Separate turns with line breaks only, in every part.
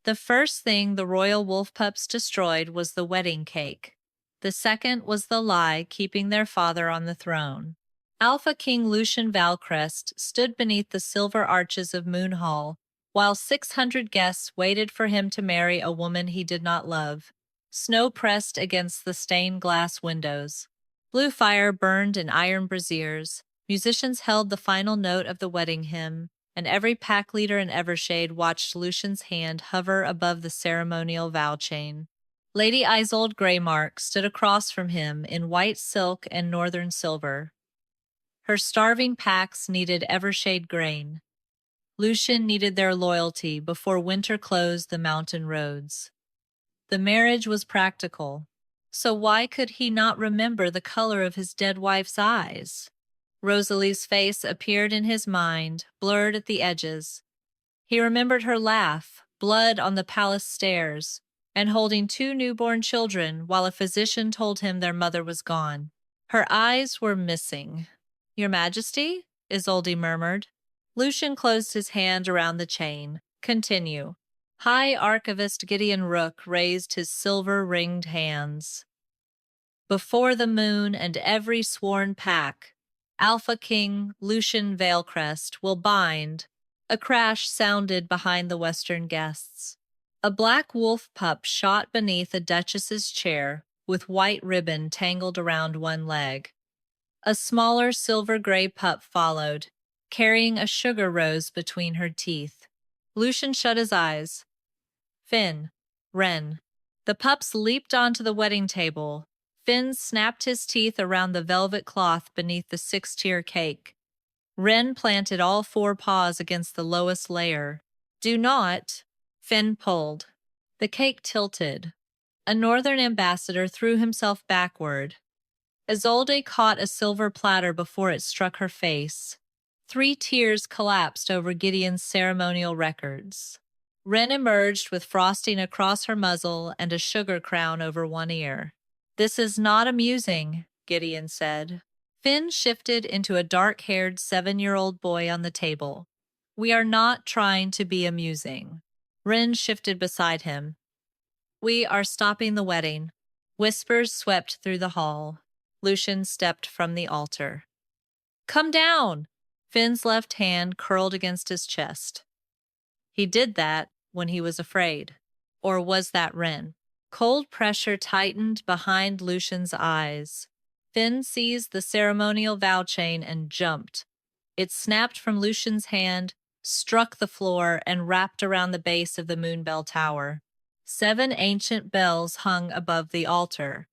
The first thing the royal wolf pups destroyed was the wedding cake. The second was the lie keeping their father on the throne. Alpha King Lucian Valecrest stood beneath the silver arches of Moon Hall, while 600 guests waited for him to marry a woman he did not love. Snow pressed against the stained glass windows. Blue fire burned in iron braziers. Musicians held the final note of the wedding hymn, and every pack leader in Evershade watched Lucian's hand hover above the ceremonial vow chain. Lady Isolde Greymark stood across from him in white silk and northern silver. Her starving packs needed Evershade grain. Lucian needed their loyalty before winter closed the mountain roads. The marriage was practical, so why could he not remember the color of his dead wife's eyes? Rosalie's face appeared in his mind, blurred at the edges. He remembered her laugh, blood on the palace stairs, and holding 2 newborn children while a physician told him their mother was gone. Her eyes were missing. "Your Majesty?" Isolde murmured. Lucian closed his hand around the chain. "Continue." High Archivist Gideon Rook raised his silver-ringed hands. "Before the moon and every sworn pack, Alpha King Lucian Valecrest will bind." A crash sounded behind the western guests. A black wolf pup shot beneath a duchess's chair with white ribbon tangled around one leg. A smaller silver-gray pup followed, carrying a sugar rose between her teeth. Lucian shut his eyes. Finn. Ren. The pups leaped onto the wedding table. Finn snapped his teeth around the velvet cloth beneath the 6-tier cake. Ren planted all 4 paws against the lowest layer. "Do not." Finn pulled. The cake tilted. A northern ambassador threw himself backward. Isolde caught a silver platter before it struck her face. 3 tears collapsed over Gideon's ceremonial records. Ren emerged with frosting across her muzzle and a sugar crown over one ear. "This is not amusing," Gideon said. Finn shifted into a dark-haired 7-year-old boy on the table. "We are not trying to be amusing." Ren shifted beside him. "We are stopping the wedding." Whispers swept through the hall. Lucian stepped from the altar. "Come down!" Finn's left hand curled against his chest. He did that when he was afraid. Or was that Ren? Cold pressure tightened behind Lucian's eyes. Finn seized the ceremonial vow chain and jumped. It snapped from Lucian's hand, struck the floor, and wrapped around the base of the Moonbell Tower. 7 ancient bells hung above the altar.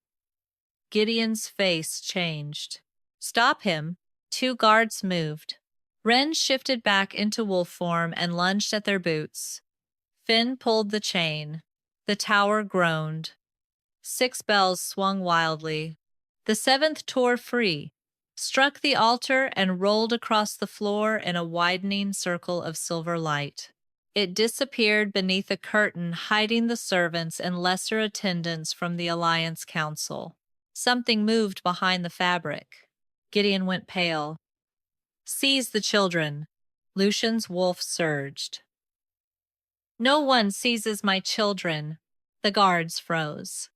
Gideon's face changed. "Stop him." 2 guards moved. Ren shifted back into wolf form and lunged at their boots. Finn pulled the chain. The tower groaned. 6 bells swung wildly. The 7th tore free, struck the altar, and rolled across the floor in a widening circle of silver light. It disappeared beneath a curtain hiding the servants and lesser attendants from the Alliance Council. Something moved behind the fabric. Gideon went pale. "Seize the children." Lucian's wolf surged. "No one seizes my children." The guards froze.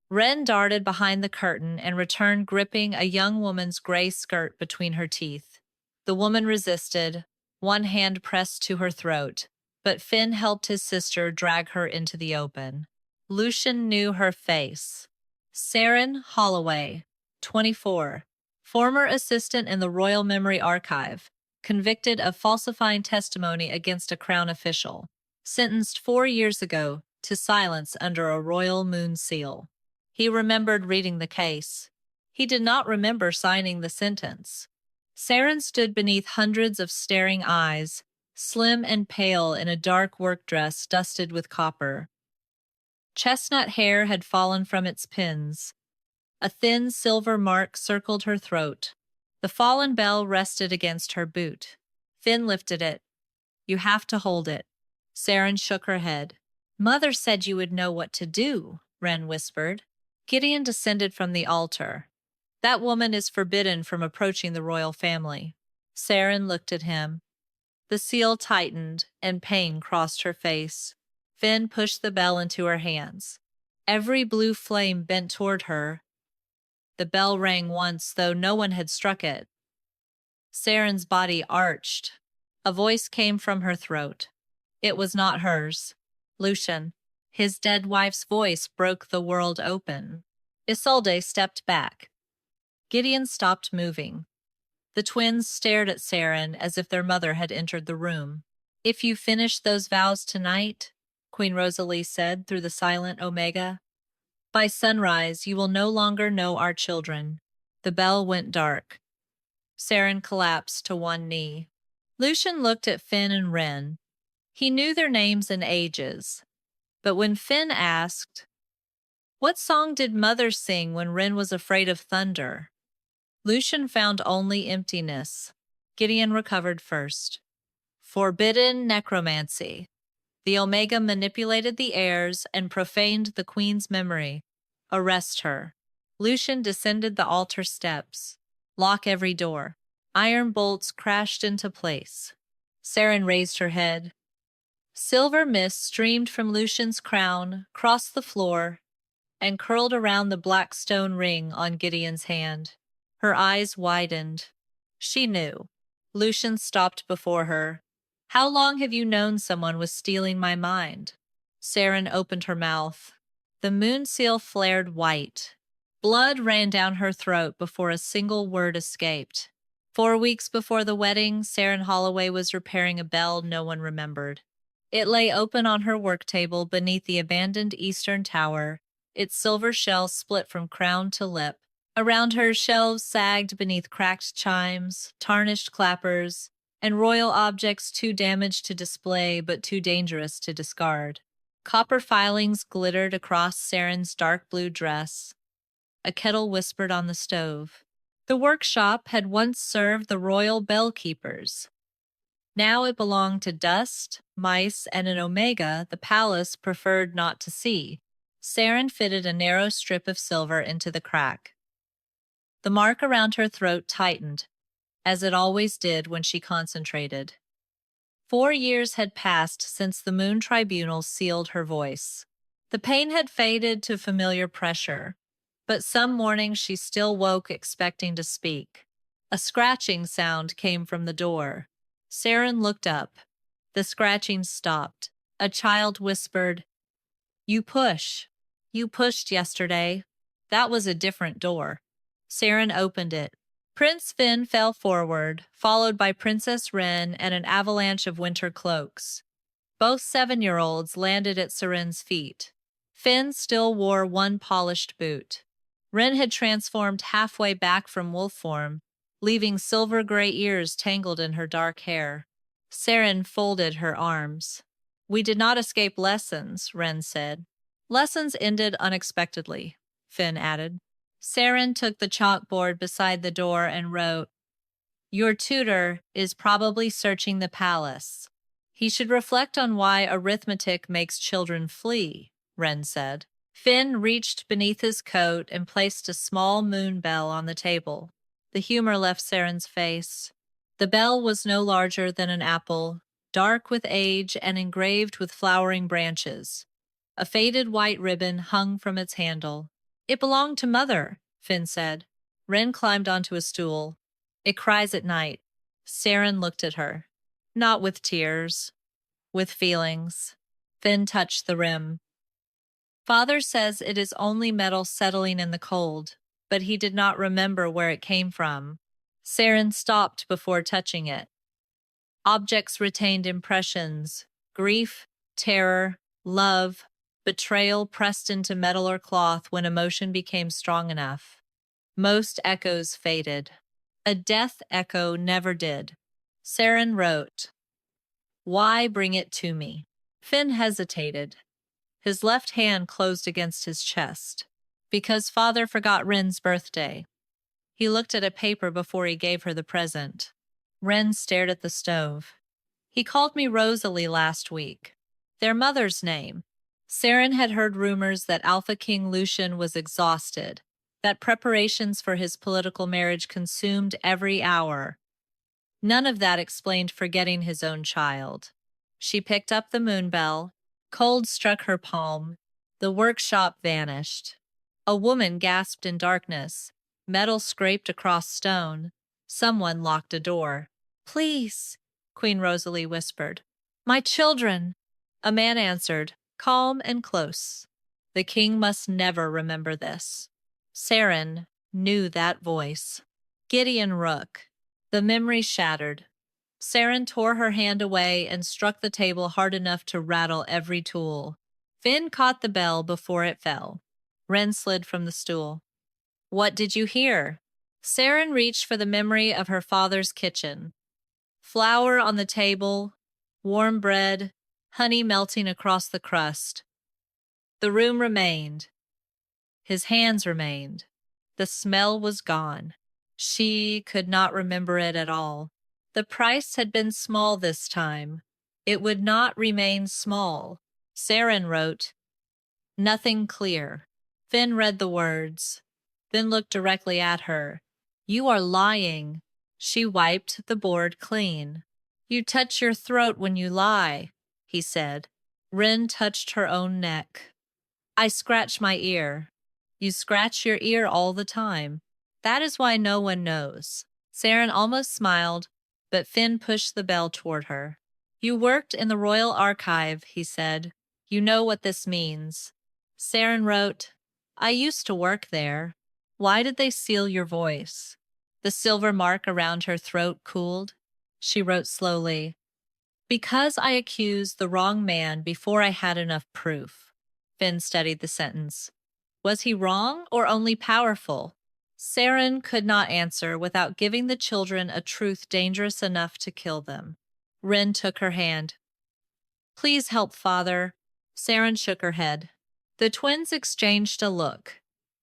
Ren darted behind the curtain and returned gripping a young woman's gray skirt between her teeth. The woman resisted, one hand pressed to her throat, but Finn helped his sister drag her into the open. Lucian knew her face. Seren Holloway, 24, former assistant in the Royal Memory Archive, convicted of falsifying testimony against a crown official, sentenced 4 years ago to silence under a royal moon seal. He remembered reading the case. He did not remember signing the sentence. Seren stood beneath hundreds of staring eyes, slim and pale in a dark work dress dusted with copper. Chestnut hair had fallen from its pins. A thin silver mark circled her throat. The fallen bell rested against her boot. Finn lifted it. "You have to hold it." Seren shook her head. "Mother said you would know what to do," Ren whispered. Gideon descended from the altar. "That woman is forbidden from approaching the royal family." Seren looked at him. The seal tightened, and pain crossed her face. Finn pushed the bell into her hands. Every blue flame bent toward her. The bell rang once, though no one had struck it. Seren's body arched. A voice came from her throat. It was not hers. Lucian. His dead wife's voice broke the world open. Isolde stepped back. Gideon stopped moving. The twins stared at Seren as if their mother had entered the room. "If you finish those vows tonight," Queen Rosalie said through the silent Omega, "by sunrise you will no longer know our children." The bell went dark. Seren collapsed to one knee. Lucian looked at Finn and Ren. He knew their names and ages. But when Finn asked, "What song did Mother sing when Ren was afraid of thunder?" Lucian found only emptiness. Gideon recovered first. "Forbidden necromancy. The Omega manipulated the heirs and profaned the Queen's memory. Arrest her." Lucian descended the altar steps. "Lock every door." Iron bolts crashed into place. Seren raised her head. Silver mist streamed from Lucian's crown, crossed the floor, and curled around the black stone ring on Gideon's hand. Her eyes widened. She knew. Lucian stopped before her. "How long have you known someone was stealing my mind?" Seren opened her mouth. The moon seal flared white. Blood ran down her throat before a single word escaped. 4 weeks before the wedding, Seren Holloway was repairing a bell no one remembered. It lay open on her work table beneath the abandoned eastern tower, its silver shell split from crown to lip. Around her, shelves sagged beneath cracked chimes, tarnished clappers, and royal objects too damaged to display but too dangerous to discard. Copper filings glittered across Seren's dark blue dress. A kettle whispered on the stove. The workshop had once served the royal bell-keepers. Now it belonged to dust, mice, and an Omega the palace preferred not to see. Seren fitted a narrow strip of silver into the crack. The mark around her throat tightened, as it always did when she concentrated. 4 years had passed since the Moon Tribunal sealed her voice. The pain had faded to familiar pressure, but some mornings she still woke expecting to speak. A scratching sound came from the door. Seren looked up. The scratching stopped. A child whispered, "You push. You pushed yesterday. That was a different door." Seren opened it. Prince Finn fell forward, followed by Princess Ren and an avalanche of winter cloaks. Both 7-year-olds landed at Seren's feet. Finn still wore one polished boot. Ren had transformed halfway back from wolf form, leaving silver-gray ears tangled in her dark hair. Seren folded her arms. "We did not escape lessons," Ren said. "Lessons ended unexpectedly," Finn added. Seren took the chalkboard beside the door and wrote, "Your tutor is probably searching the palace. He should reflect on why arithmetic makes children flee," Ren said. Finn reached beneath his coat and placed a small moon bell on the table. The humor left Seren's face. The bell was no larger than an apple, dark with age and engraved with flowering branches. A faded white ribbon hung from its handle. "It belonged to Mother," Finn said. Ren climbed onto a stool. "It cries at night." Seren looked at her. "Not with tears. With feelings." Finn touched the rim. "Father says it is only metal settling in the cold, but he did not remember where it came from." Seren stopped before touching it. Objects retained impressions, grief, terror, love, betrayal pressed into metal or cloth when emotion became strong enough. Most echoes faded. A death echo never did. Seren wrote, "Why bring it to me?" Finn hesitated. His left hand closed against his chest. "Because Father forgot Ren's birthday." He looked at a paper before he gave her the present. Ren stared at the stove. "He called me Rosalie last week. Their mother's name." Seren had heard rumors that Alpha King Lucian was exhausted, that preparations for his political marriage consumed every hour. None of that explained forgetting his own child. She picked up the moon bell, Cold struck her palm. The workshop vanished. A woman gasped in darkness. Metal scraped across stone. Someone locked a door. Please, Queen Rosalie whispered. My children! A man answered, calm and close. The king must never remember this. Seren knew that voice. Gideon Rook. The memory shattered. Seren tore her hand away and struck the table hard enough to rattle every tool. Finn caught the bell before it fell. Wren slid from the stool. What did you hear? Seren reached for the memory of her father's kitchen. Flour on the table, warm bread, honey melting across the crust. The room remained. His hands remained. The smell was gone. She could not remember it at all. The price had been small this time. It would not remain small. Seren wrote, nothing clear. Finn read the words, then looked directly at her. You are lying. She wiped the board clean. You touch your throat when you lie, he said. Wren touched her own neck. I scratch my ear. You scratch your ear all the time. That is why no one knows. Seren almost smiled, but Finn pushed the bell toward her. You worked in the Royal Archive, he said. You know what this means. Seren wrote, I used to work there. Why did they seal your voice? The silver mark around her throat cooled. She wrote slowly, because I accused the wrong man before I had enough proof. Finn studied the sentence. Was he wrong or only powerful? Seren could not answer without giving the children a truth dangerous enough to kill them. Wren took her hand. Please help, Father. Seren shook her head. The twins exchanged a look.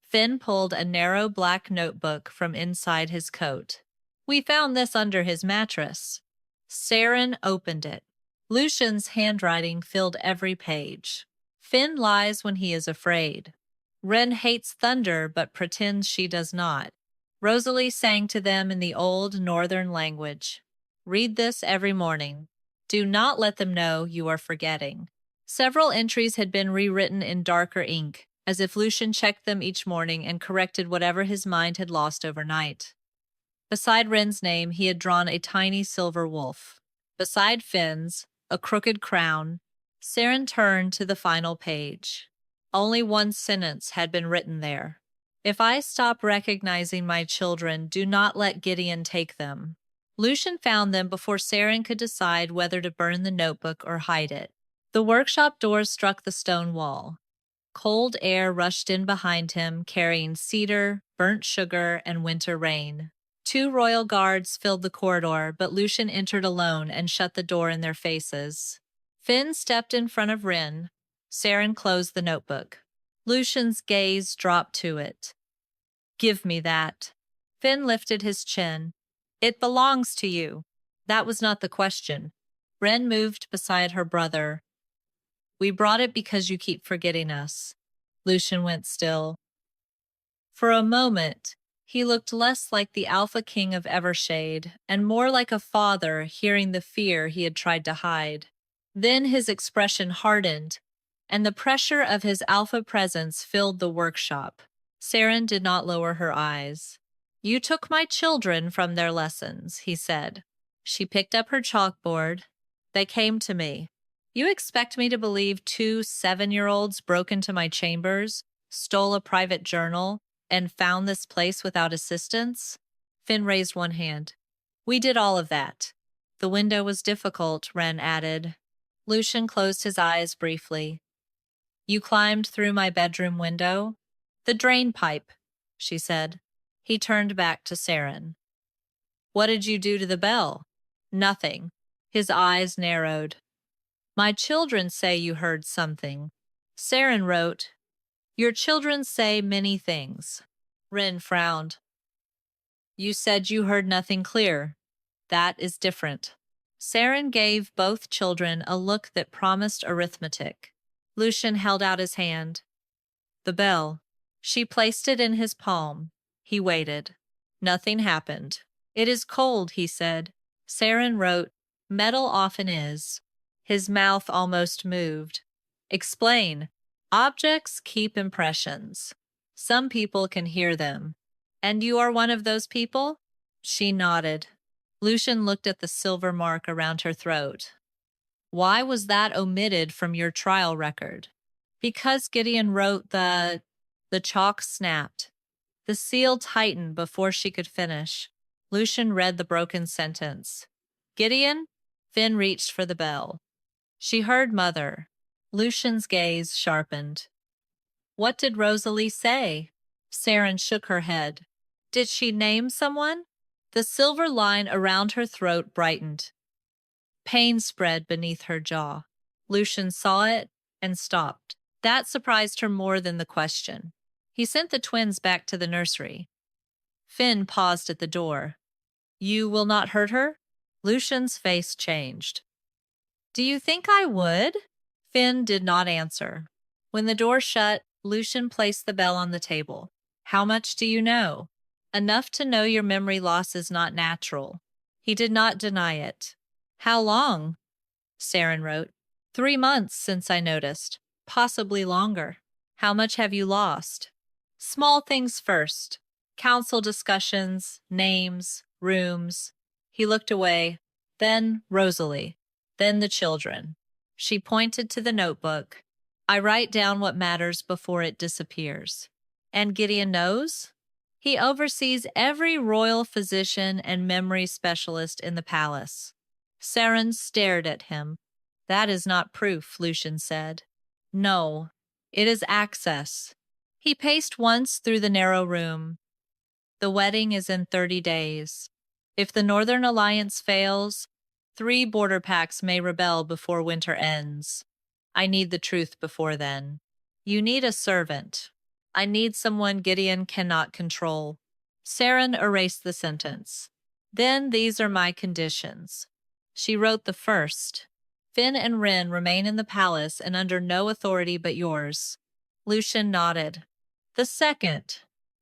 Finn pulled a narrow black notebook from inside his coat. We found this under his mattress. Seren opened it. Lucian's handwriting filled every page. Finn lies when he is afraid. Wren hates thunder but pretends she does not. Rosalie sang to them in the old northern language. Read this every morning. Do not let them know you are forgetting. Several entries had been rewritten in darker ink, as if Lucian checked them each morning and corrected whatever his mind had lost overnight. Beside Wren's name, he had drawn a tiny silver wolf. Beside Finn's, a crooked crown. Seren turned to the final page. Only one sentence had been written there. If I stop recognizing my children, do not let Gideon take them. Lucian found them before Seren could decide whether to burn the notebook or hide it. The workshop doors struck the stone wall. Cold air rushed in behind him, carrying cedar, burnt sugar, and winter rain. 2 royal guards filled the corridor, but Lucian entered alone and shut the door in their faces. Finn stepped in front of Wren. Seren closed the notebook. Lucian's gaze dropped to it. Give me that. Finn lifted his chin. It belongs to you. That was not the question. Wren moved beside her brother. We brought it because you keep forgetting us. Lucian went still. For a moment, he looked less like the Alpha King of Evershade and more like a father hearing the fear he had tried to hide. Then his expression hardened, and the pressure of his alpha presence filled the workshop. Seren did not lower her eyes. You took my children from their lessons, he said. She picked up her chalkboard. They came to me. You expect me to believe 2 7-year-olds broke into my chambers, stole a private journal, and found this place without assistance? Finn raised one hand. We did all of that. The window was difficult, Wren added. Lucian closed his eyes briefly. You climbed through my bedroom window? The drain pipe, she said. He turned back to Seren. What did you do to the bell? Nothing. His eyes narrowed. My children say you heard something. Seren wrote, Your children say many things. Wren frowned. You said you heard nothing clear. That is different. Seren gave both children a look that promised arithmetic. Lucian held out his hand. The bell. She placed it in his palm. He waited. Nothing happened. It is cold, he said. Seren wrote, Metal often is. His mouth almost moved. Explain. Objects keep impressions. Some people can hear them. And you are one of those people? She nodded. Lucian looked at the silver mark around her throat. Why was that omitted from your trial record? Because Gideon wrote The chalk snapped. The seal tightened before she could finish. Lucian read the broken sentence. Gideon? Finn reached for the bell. She heard Mother. Lucian's gaze sharpened. What did Rosalie say? Seren shook her head. Did she name someone? The silver line around her throat brightened. Pain spread beneath her jaw. Lucian saw it and stopped. That surprised her more than the question. He sent the twins back to the nursery. Finn paused at the door. You will not hurt her? Lucian's face changed. Do you think I would? Finn did not answer. When the door shut, Lucian placed the bell on the table. How much do you know? Enough to know your memory loss is not natural. He did not deny it. How long? Seren wrote. 3 months since I noticed. Possibly longer. How much have you lost? Small things first. Council discussions, names, rooms. He looked away. Then Rosalie. Then the children. She pointed to the notebook. I write down what matters before it disappears. And Gideon knows? He oversees every royal physician and memory specialist in the palace. Seren stared at him. That is not proof, Lucian said. No, it is access. He paced once through the narrow room. The wedding is in 30 days. If the Northern Alliance fails, 3 border packs may rebel before winter ends. I need the truth before then. You need a servant. I need someone Gideon cannot control. Seren erased the sentence. Then these are my conditions. She wrote the first. Finn and Ren remain in the palace and under no authority but yours. Lucian nodded. The second.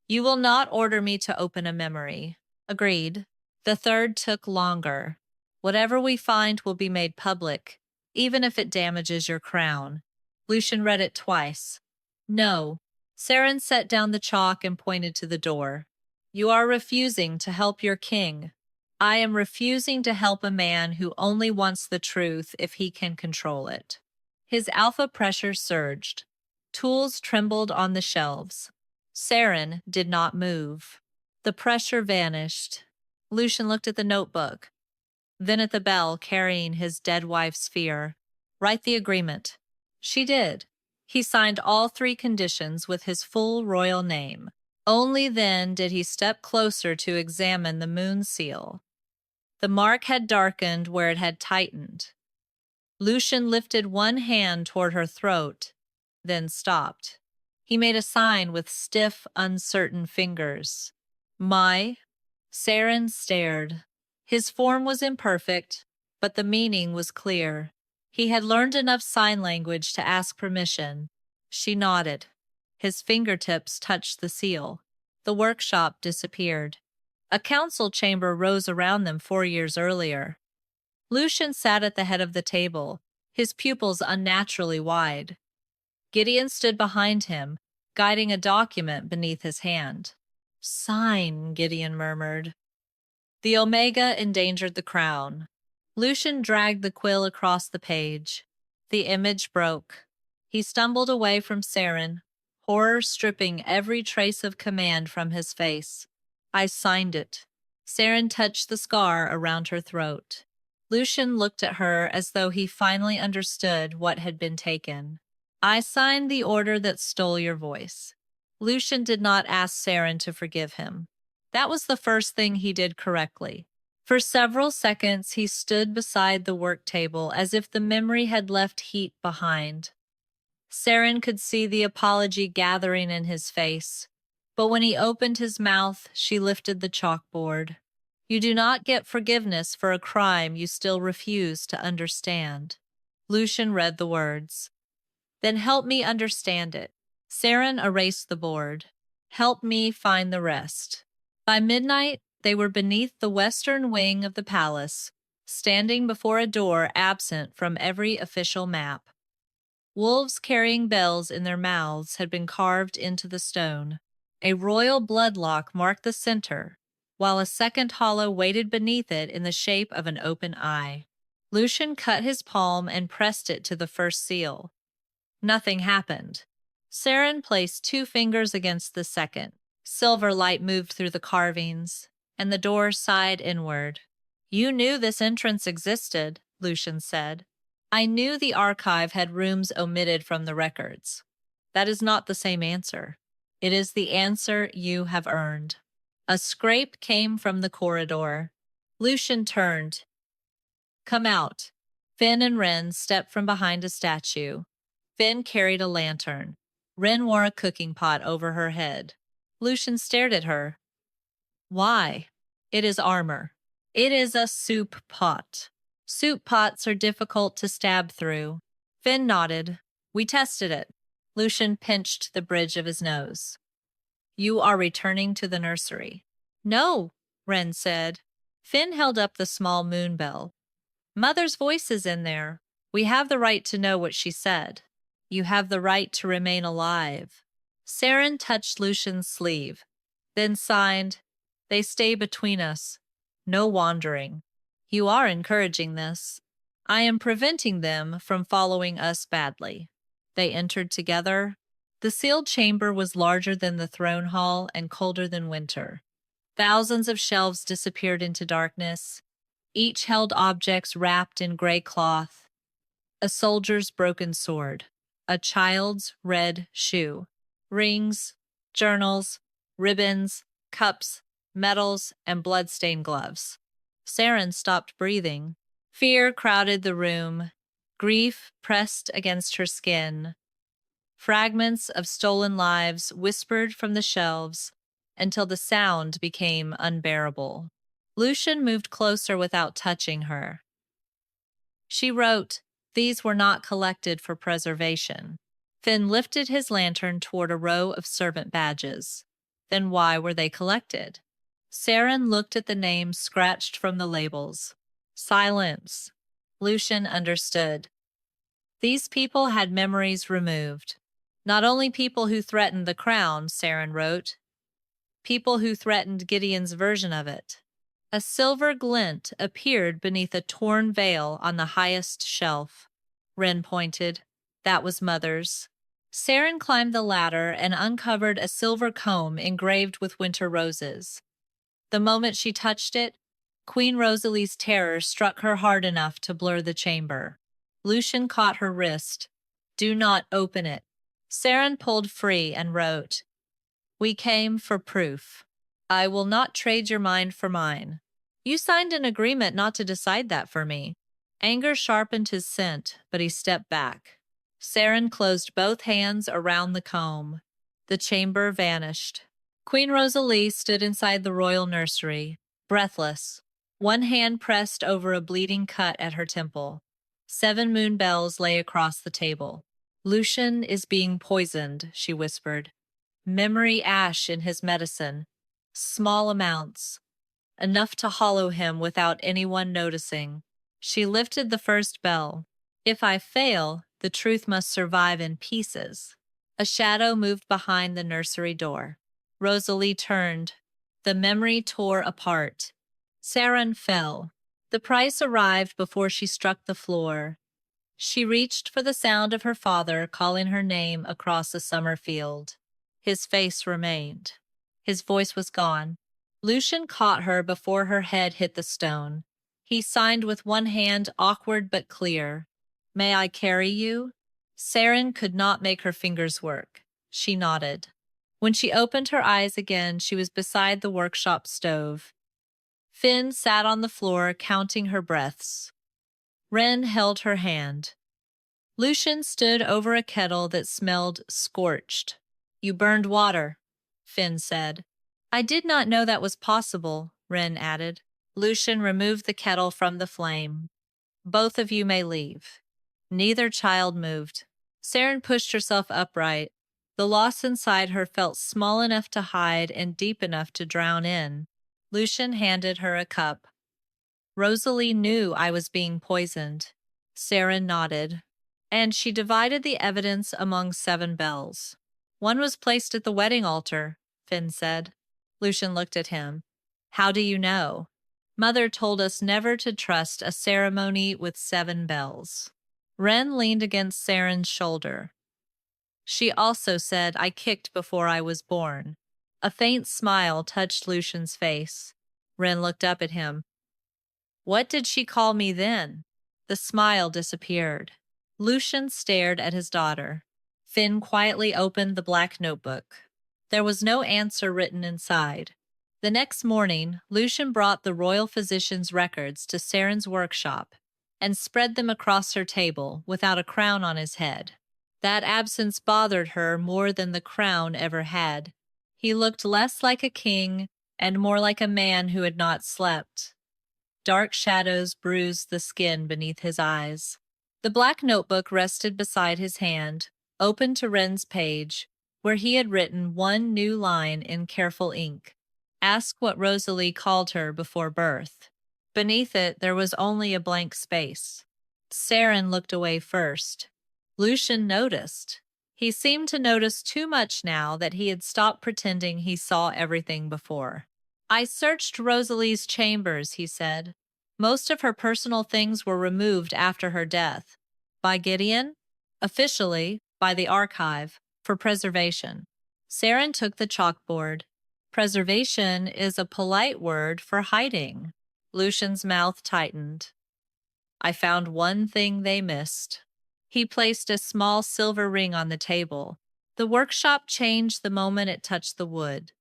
You will not order me to open a memory. Agreed. The third took longer. Whatever we find will be made public, even if it damages your crown. Lucian read it twice. No. Seren set down the chalk and pointed to the door. You are refusing to help your king. I am refusing to help a man who only wants the truth if he can control it. His alpha pressure surged. Tools trembled on the shelves. Seren did not move. The pressure vanished. Lucian looked at the notebook, then at the bell carrying his dead wife's fear. Write the agreement. She did. He signed all 3 conditions with his full royal name. Only then did he step closer to examine the moon seal. The mark had darkened where it had tightened. Lucian lifted one hand toward her throat, then stopped. He made a sign with stiff, uncertain fingers. My? Seren stared. His form was imperfect, but the meaning was clear. He had learned enough sign language to ask permission. She nodded. His fingertips touched the seal. The workshop disappeared. A council chamber rose around them 4 years earlier. Lucian sat at the head of the table, his pupils unnaturally wide. Gideon stood behind him, guiding a document beneath his hand. Sign, Gideon murmured. The Omega endangered the crown. Lucian dragged the quill across the page. The image broke. He stumbled away from Seren, horror stripping every trace of command from his face. I signed it. Seren touched the scar around her throat. Lucian looked at her as though he finally understood what had been taken. I signed the order that stole your voice. Lucian did not ask Seren to forgive him. That was the first thing he did correctly. For several seconds he stood beside the work table as if the memory had left heat behind. Seren could see the apology gathering in his face, but when he opened his mouth, she lifted the chalkboard. You do not get forgiveness for a crime you still refuse to understand. Lucian read the words. Then help me understand it. Seren erased the board. Help me find the rest. By midnight, they were beneath the western wing of the palace, standing before a door absent from every official map. Wolves carrying bells in their mouths had been carved into the stone. A royal bloodlock marked the center, while a second hollow waited beneath it in the shape of an open eye. Lucian cut his palm and pressed it to the first seal. Nothing happened. Seren placed 2 fingers against the second. Silver light moved through the carvings, and the door sighed inward. "You knew this entrance existed," Lucian said. "I knew the archive had rooms omitted from the records." "That is not the same answer. It is the answer you have earned." A scrape came from the corridor. Lucian turned. "Come out." Finn and Wren stepped from behind a statue. Finn carried a lantern. Wren wore a cooking pot over her head. Lucian stared at her. "Why?" "It is armor." "It is a soup pot." "Soup pots are difficult to stab through." Finn nodded. "We tested it." Lucian pinched the bridge of his nose. "You are returning to the nursery." "No," Wren said. Finn held up the small moon bell. "Mother's voice is in there. We have the right to know what she said." "You have the right to remain alive." Seren touched Lucian's sleeve, then signed, "They stay between us. No wandering." "You are encouraging this." "I am preventing them from following us badly." They entered together. The sealed chamber was larger than the throne hall and colder than winter. Thousands of shelves disappeared into darkness. Each held objects wrapped in gray cloth. A soldier's broken sword. A child's red shoe. Rings, journals, ribbons, cups, medals, and blood-stained gloves. Seren stopped breathing. Fear crowded the room. Grief pressed against her skin. Fragments of stolen lives whispered from the shelves until the sound became unbearable. Lucian moved closer without touching her. She wrote, "These were not collected for preservation." Finn lifted his lantern toward a row of servant badges. Then why were they collected? Seren looked at the names scratched from the labels. Silence. Lucian understood. These people had memories removed. Not only people who threatened the crown, Seren wrote. People who threatened Gideon's version of it. A silver glint appeared beneath a torn veil on the highest shelf. Wren pointed. That was Mother's. Seren climbed the ladder and uncovered a silver comb engraved with winter roses. The moment she touched it, Queen Rosalie's terror struck her hard enough to blur the chamber. Lucian caught her wrist. "Do not open it." Seren pulled free and wrote, "We came for proof. I will not trade your mind for mine." "You signed an agreement not to decide that for me." Anger sharpened his scent, but he stepped back. Seren closed both hands around the comb. The chamber vanished. Queen Rosalie stood inside the royal nursery, breathless, one hand pressed over a bleeding cut at her temple. 7 moon bells lay across the table. "Lucian is being poisoned," she whispered. "Memory ash in his medicine. Small amounts. Enough to hollow him without anyone noticing." She lifted the first bell. "If I fail, the truth must survive in pieces." A shadow moved behind the nursery door. Rosalie turned. The memory tore apart. Seren fell. The price arrived before she struck the floor. She reached for the sound of her father calling her name across a summer field. His face remained. His voice was gone. Lucian caught her before her head hit the stone. He signed with one hand, awkward but clear. "May I carry you?" Seren could not make her fingers work. She nodded. When she opened her eyes again, she was beside the workshop stove. Finn sat on the floor, counting her breaths. Wren held her hand. Lucian stood over a kettle that smelled scorched. "You burned water," Finn said. "I did not know that was possible," Wren added. Lucian removed the kettle from the flame. "Both of you may leave." Neither child moved. Seren pushed herself upright. The loss inside her felt small enough to hide and deep enough to drown in. Lucian handed her a cup. "Rosalie knew I was being poisoned." Seren nodded. and she divided the evidence among 7 bells. One was placed at the wedding altar, Finn said. Lucian looked at him. How do you know? Mother told us never to trust a ceremony with 7 bells. Ren leaned against Seren's shoulder. She also said I kicked before I was born. A faint smile touched Lucian's face. Ren looked up at him. What did she call me then? The smile disappeared. Lucian stared at his daughter. Finn quietly opened the black notebook. There was no answer written inside. The next morning, Lucian brought the royal physician's records to Seren's workshop and spread them across her table without a crown on his head. That absence bothered her more than the crown ever had. He looked less like a king and more like a man who had not slept. Dark shadows bruised the skin beneath his eyes. The black notebook rested beside his hand, open to Ren's page, where he had written one new line in careful ink. Ask what Rosalie called her before birth. Beneath it, there was only a blank space. Seren looked away first. Lucian noticed. He seemed to notice too much now that he had stopped pretending he saw everything before. I searched Rosalie's chambers, he said. Most of her personal things were removed after her death. By Gideon? Officially, by the archive, for preservation. Seren took the chalkboard. Preservation is a polite word for hiding. Lucian's mouth tightened. I found one thing they missed. He placed a small silver ring on the table. The workshop changed the moment it touched the wood.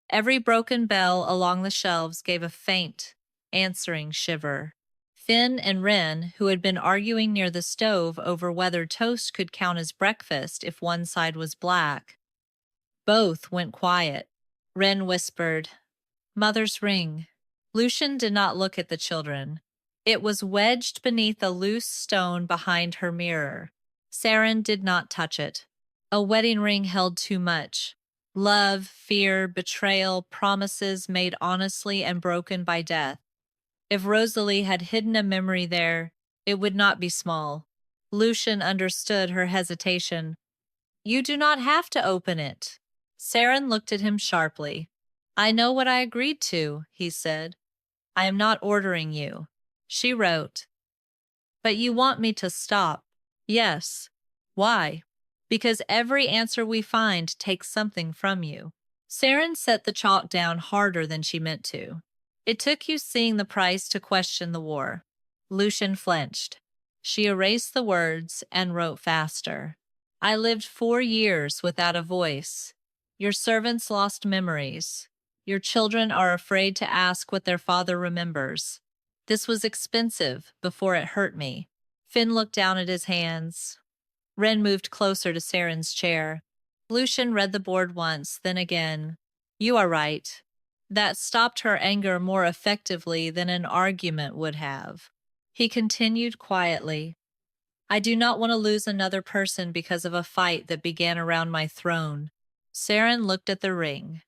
Every broken bell along the shelves gave a faint, answering shiver. Finn and Ren, who had been arguing near the stove over whether toast could count as breakfast if one side was black, both went quiet. Ren whispered, Mother's ring. Lucian did not look at the children. It was wedged beneath a loose stone behind her mirror. Seren did not touch it. A wedding ring held too much. Love, fear, betrayal, promises made honestly and broken by death. If Rosalie had hidden a memory there, it would not be small. Lucian understood her hesitation. You do not have to open it. Seren looked at him sharply. I know what I agreed to, he said. I am not ordering you. She wrote. But you want me to stop. Yes. Why? Because every answer we find takes something from you. Seren set the chalk down harder than she meant to. It took you seeing the price to question the war. Lucian flinched. She erased the words and wrote faster. I lived 4 years without a voice. Your servants lost memories. Your children are afraid to ask what their father remembers. This was expensive before it hurt me. Finn looked down at his hands. Ren moved closer to Seren's chair. Lucian read the board once, then again. You are right. That stopped her anger more effectively than an argument would have. He continued quietly. I do not want to lose another person because of a fight that began around my throne. Seren looked at the ring.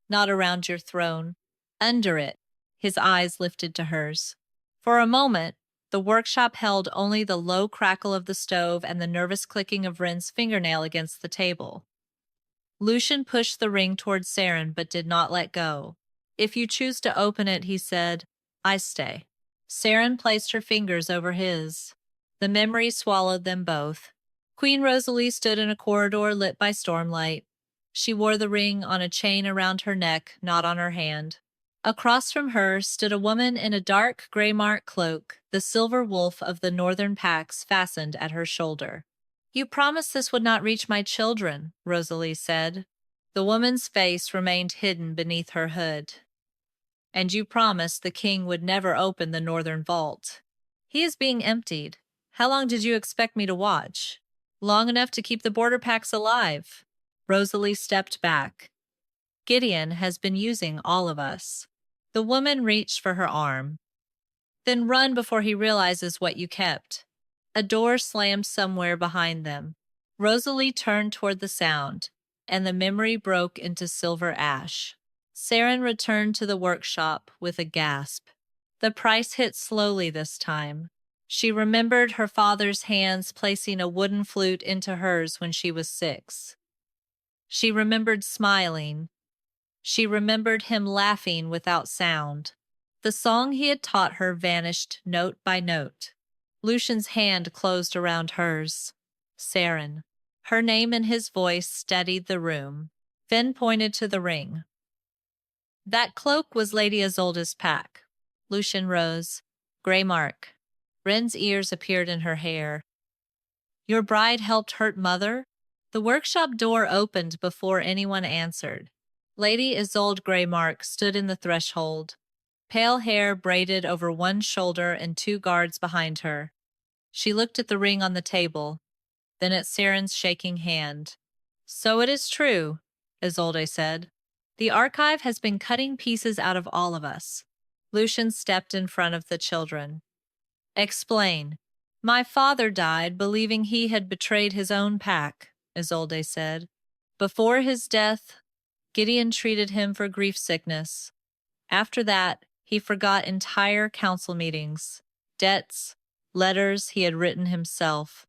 Not around your throne. Under it. His eyes lifted to hers. For a moment, the workshop held only the low crackle of the stove and the nervous clicking of Ren's fingernail against the table. Lucian pushed the ring toward Seren but did not let go. If you choose to open it, he said, I stay. Seren placed her fingers over his. The memory swallowed them both. Queen Rosalie stood in a corridor lit by stormlight. She wore the ring on a chain around her neck, not on her hand. Across from her stood a woman in a dark gray-marked cloak, the silver wolf of the northern packs fastened at her shoulder. You promised this would not reach my children, Rosalie said. The woman's face remained hidden beneath her hood. And you promised the king would never open the northern vault. He is being emptied. How long did you expect me to watch? Long enough to keep the border packs alive. Rosalie stepped back. Gideon has been using all of us. The woman reached for her arm. Then run before he realizes what you kept. A door slammed somewhere behind them. Rosalie turned toward the sound, and the memory broke into silver ash. Seren returned to the workshop with a gasp. The price hit slowly this time. She remembered her father's hands placing a wooden flute into hers when she was 6. She remembered smiling. She remembered him laughing without sound. The song he had taught her vanished note by note. Lucian's hand closed around hers. Seren. Her name and his voice steadied the room. Finn pointed to the ring. That cloak was Lady Isolde's pack. Lucian rose. Gray mark. Ren's ears appeared in her hair. Your bride helped hurt mother? The workshop door opened before anyone answered. Lady Isolde Greymark stood in the threshold, pale hair braided over one shoulder and 2 guards behind her. She looked at the ring on the table, then at Seren's shaking hand. So it is true, Isolde said. The archive has been cutting pieces out of all of us. Lucian stepped in front of the children. Explain. My father died believing he had betrayed his own pack, Isolde said. Before his death, Gideon treated him for grief sickness. After that, he forgot entire council meetings, debts, letters he had written himself.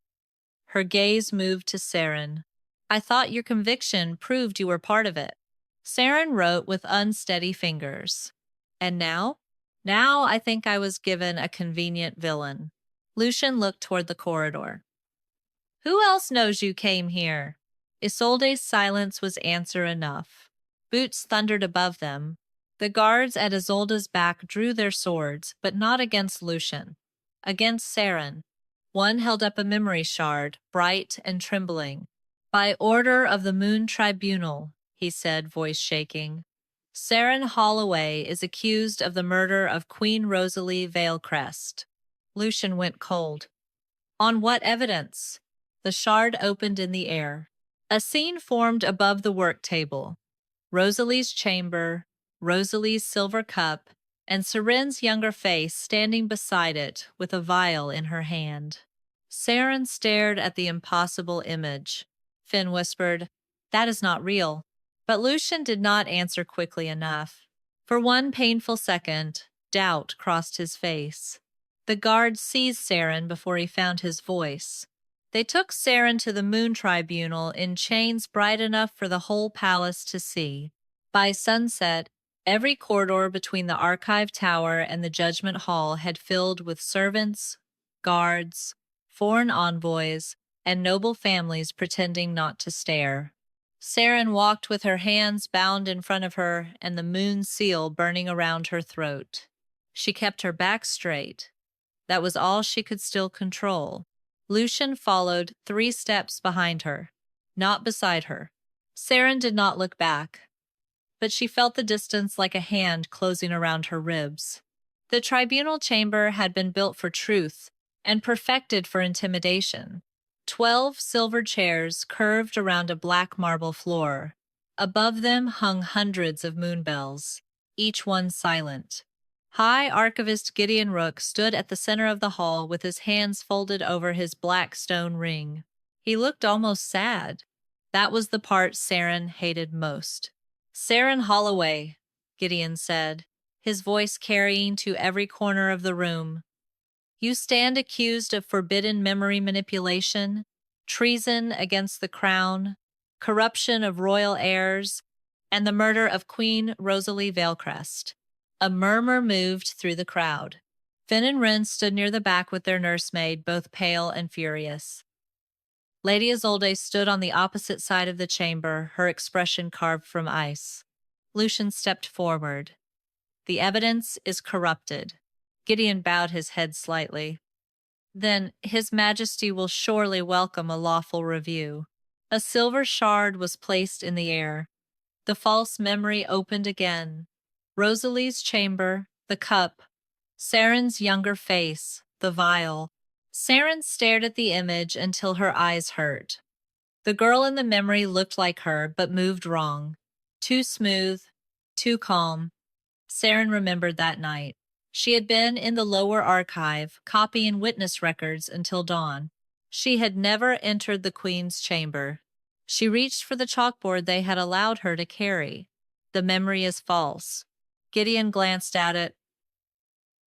Her gaze moved to Seren. I thought your conviction proved you were part of it. Seren wrote with unsteady fingers. And now? Now I think I was given a convenient villain. Lucian looked toward the corridor. Who else knows you came here? Isolde's silence was answer enough. Boots thundered above them. The guards at Isolde's back drew their swords, but not against Lucian. Against Seren. One held up a memory shard, bright and trembling. By order of the Moon Tribunal, he said, voice shaking. Seren Holloway is accused of the murder of Queen Rosalie Valecrest. Lucian went cold. On what evidence? The shard opened in the air. A scene formed above the work table. Rosalie's chamber, Rosalie's silver cup, and Seren's younger face standing beside it with a vial in her hand. Seren stared at the impossible image. Finn whispered, That is not real. But Lucian did not answer quickly enough. For one painful second, doubt crossed his face. The guard seized Seren before he found his voice. They took Seren to the Moon Tribunal in chains bright enough for the whole palace to see. By sunset, every corridor between the archive tower and the judgment hall had filled with servants, guards, foreign envoys, and noble families pretending not to stare. Seren walked with her hands bound in front of her and the moon seal burning around her throat. She kept her back straight. That was all she could still control. Lucian followed 3 steps behind her, not beside her. Seren did not look back, but she felt the distance like a hand closing around her ribs. The tribunal chamber had been built for truth and perfected for intimidation. 12 silver chairs curved around a black marble floor. Above them hung hundreds of moonbells, each one silent. High Archivist Gideon Rook stood at the center of the hall with his hands folded over his black stone ring. He looked almost sad. That was the part Seren hated most. Seren Holloway, Gideon said, his voice carrying to every corner of the room. You stand accused of forbidden memory manipulation, treason against the crown, corruption of royal heirs, and the murder of Queen Rosalie Valecrest. A murmur moved through the crowd. Finn and Ren stood near the back with their nursemaid, both pale and furious. Lady Isolde stood on the opposite side of the chamber, her expression carved from ice. Lucian stepped forward. The evidence is corrupted. Gideon bowed his head slightly. Then His Majesty will surely welcome a lawful review. A silver shard was placed in the air. The false memory opened again. Rosalie's chamber, the cup, Seren's younger face, the vial. Seren stared at the image until her eyes hurt. The girl in the memory looked like her, but moved wrong. Too smooth, too calm. Seren remembered that night. She had been in the lower archive, copying witness records until dawn. She had never entered the Queen's chamber. She reached for the chalkboard they had allowed her to carry. The memory is false. Gideon glanced at it.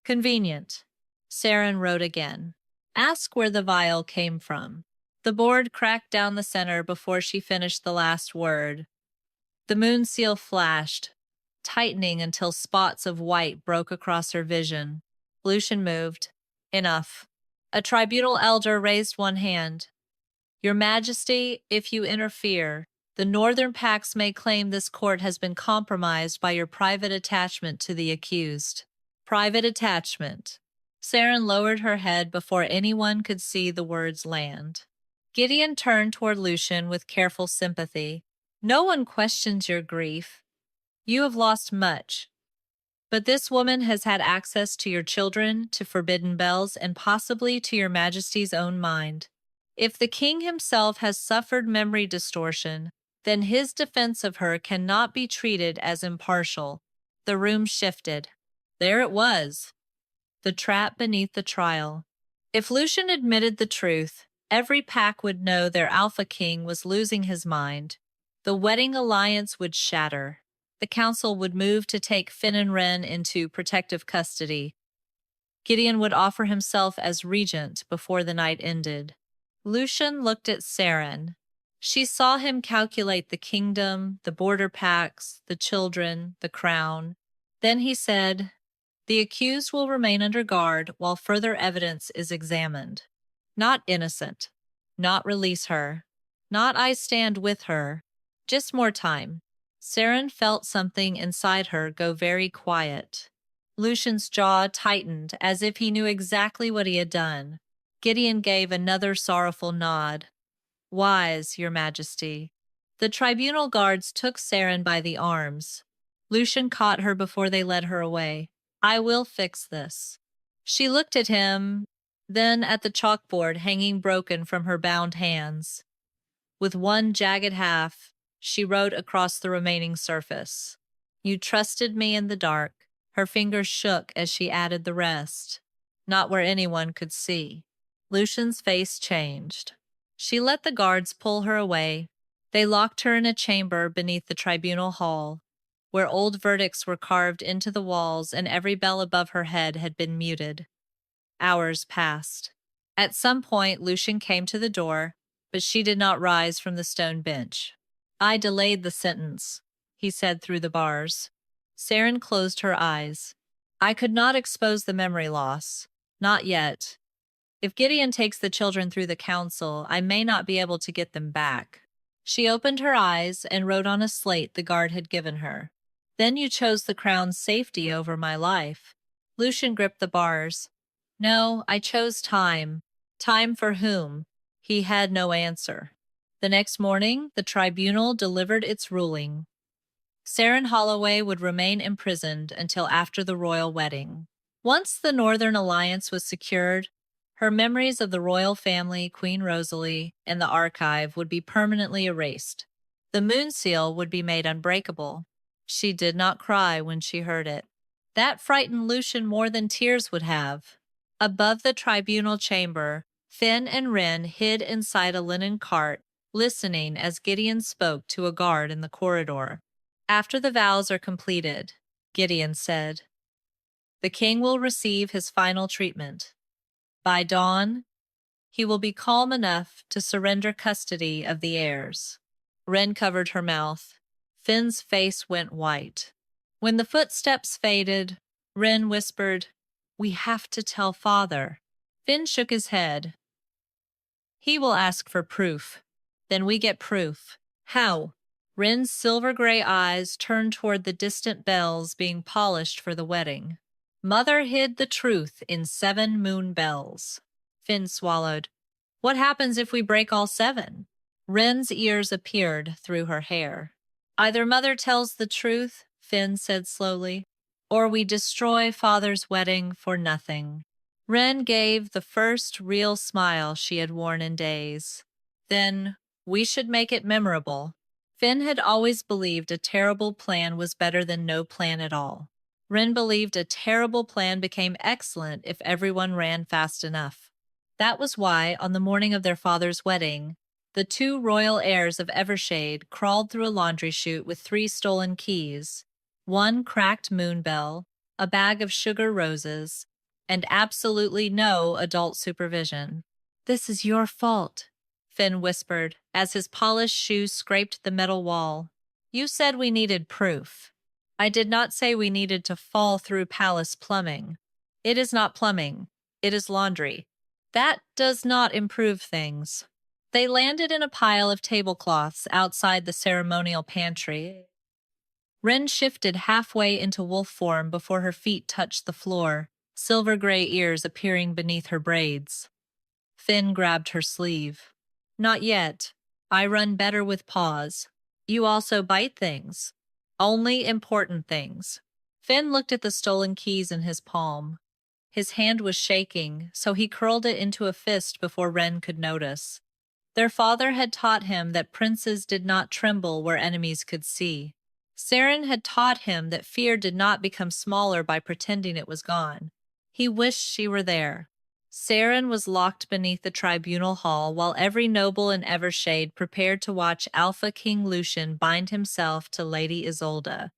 Convenient. Seren wrote again. Ask where the vial came from. The board cracked down the center before she finished the last word. The moon seal flashed, tightening until spots of white broke across her vision. Lucian moved. Enough. A tribunal elder raised one hand. Your Majesty, if you interfere, the Northern Pax may claim this court has been compromised by your private attachment to the accused. Private attachment. Seren lowered her head before anyone could see the words land. Gideon turned toward Lucian with careful sympathy. No one questions your grief. You have lost much. But this woman has had access to your children, to forbidden bells, and possibly to your Majesty's own mind. If the king himself has suffered memory distortion, then his defense of her cannot be treated as impartial. The room shifted. There it was. The trap beneath the trial. If Lucian admitted the truth, every pack would know their Alpha King was losing his mind. The wedding alliance would shatter. The council would move to take Finn and Ren into protective custody. Gideon would offer himself as regent before the night ended. Lucian looked at Seren. She saw him calculate the kingdom, the border pacts, the children, the crown. Then he said, "The accused will remain under guard while further evidence is examined. Not innocent. Not release her. Not I stand with her. Just more time." Seren felt something inside her go very quiet. Lucian's jaw tightened as if he knew exactly what he had done. Gideon gave another sorrowful nod. "Wise, Your Majesty." The tribunal guards took Seren by the arms. Lucian caught her before they led her away. "I will fix this." She looked at him, then at the chalkboard hanging broken from her bound hands. With one jagged half, she wrote across the remaining surface. "You trusted me in the dark." Her fingers shook as she added the rest. Not where anyone could see. Lucian's face changed. She let the guards pull her away. They locked her in a chamber beneath the tribunal hall, where old verdicts were carved into the walls and every bell above her head had been muted. Hours passed. At some point, Lucian came to the door, but she did not rise from the stone bench. "I delayed the sentence," he said through the bars. Seren closed her eyes. "I could not expose the memory loss. Not yet. If Gideon takes the children through the council, I may not be able to get them back." She opened her eyes and wrote on a slate the guard had given her. "Then you chose the crown's safety over my life." Lucian gripped the bars. "No, I chose time." Time for whom? He had no answer. The next morning, the tribunal delivered its ruling. Seren Holloway would remain imprisoned until after the royal wedding. Once the Northern Alliance was secured, her memories of the royal family, Queen Rosalie, and the archive would be permanently erased. The moon seal would be made unbreakable. She did not cry when she heard it. That frightened Lucian more than tears would have. Above the tribunal chamber, Finn and Ren hid inside a linen cart, listening as Gideon spoke to a guard in the corridor. "After the vows are completed," Gideon said, "the king will receive his final treatment. By dawn, he will be calm enough to surrender custody of the heirs." Ren covered her mouth. Finn's face went white. When the footsteps faded, Ren whispered, "We have to tell father." Finn shook his head. "He will ask for proof. Then we get proof." "How?" Ren's silver-gray eyes turned toward the distant bells being polished for the wedding. "Mother hid the truth in 7 moon bells." Finn swallowed. "What happens if we break all 7? Ren's ears appeared through her hair. "Either Mother tells the truth," Finn said slowly, "or we destroy Father's wedding for nothing." Ren gave the first real smile she had worn in days. "Then we should make it memorable." Finn had always believed a terrible plan was better than no plan at all. Ren believed a terrible plan became excellent if everyone ran fast enough. That was why, on the morning of their father's wedding, the 2 royal heirs of Evershade crawled through a laundry chute with 3 stolen keys, 1 cracked moon bell, a bag of sugar roses, and absolutely no adult supervision. "This is your fault," Finn whispered as his polished shoes scraped the metal wall. "You said we needed proof. I did not say we needed to fall through palace plumbing. It is not plumbing. It is laundry. That does not improve things." They landed in a pile of tablecloths outside the ceremonial pantry. Wren shifted halfway into wolf form before her feet touched the floor, silver gray ears appearing beneath her braids. Finn grabbed her sleeve. "Not yet. I run better with paws. You also bite things. Only important things." Finn looked at the stolen keys in his palm. His hand was shaking, so he curled it into a fist before Wren could notice. Their father had taught him that princes did not tremble where enemies could see. Seren had taught him that fear did not become smaller by pretending it was gone. He wished she were there. Seren was locked beneath the tribunal hall while every noble in Evershade prepared to watch Alpha King Lucian bind himself to Lady Isolde.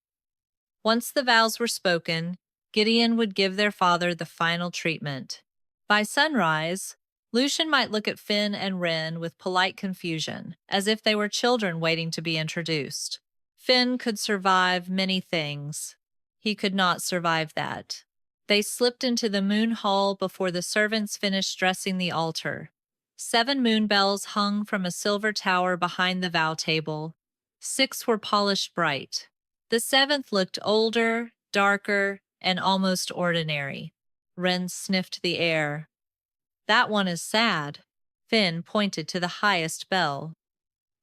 Once the vows were spoken, Gideon would give their father the final treatment. By sunrise, Lucian might look at Finn and Wren with polite confusion, as if they were children waiting to be introduced. Finn could survive many things. He could not survive that. They slipped into the moon hall before the servants finished dressing the altar. 7 moon bells hung from a silver tower behind the vow table. 6 were polished bright. The 7th looked older, darker, and almost ordinary. Wren sniffed the air. "That one is sad." Finn pointed to the highest bell.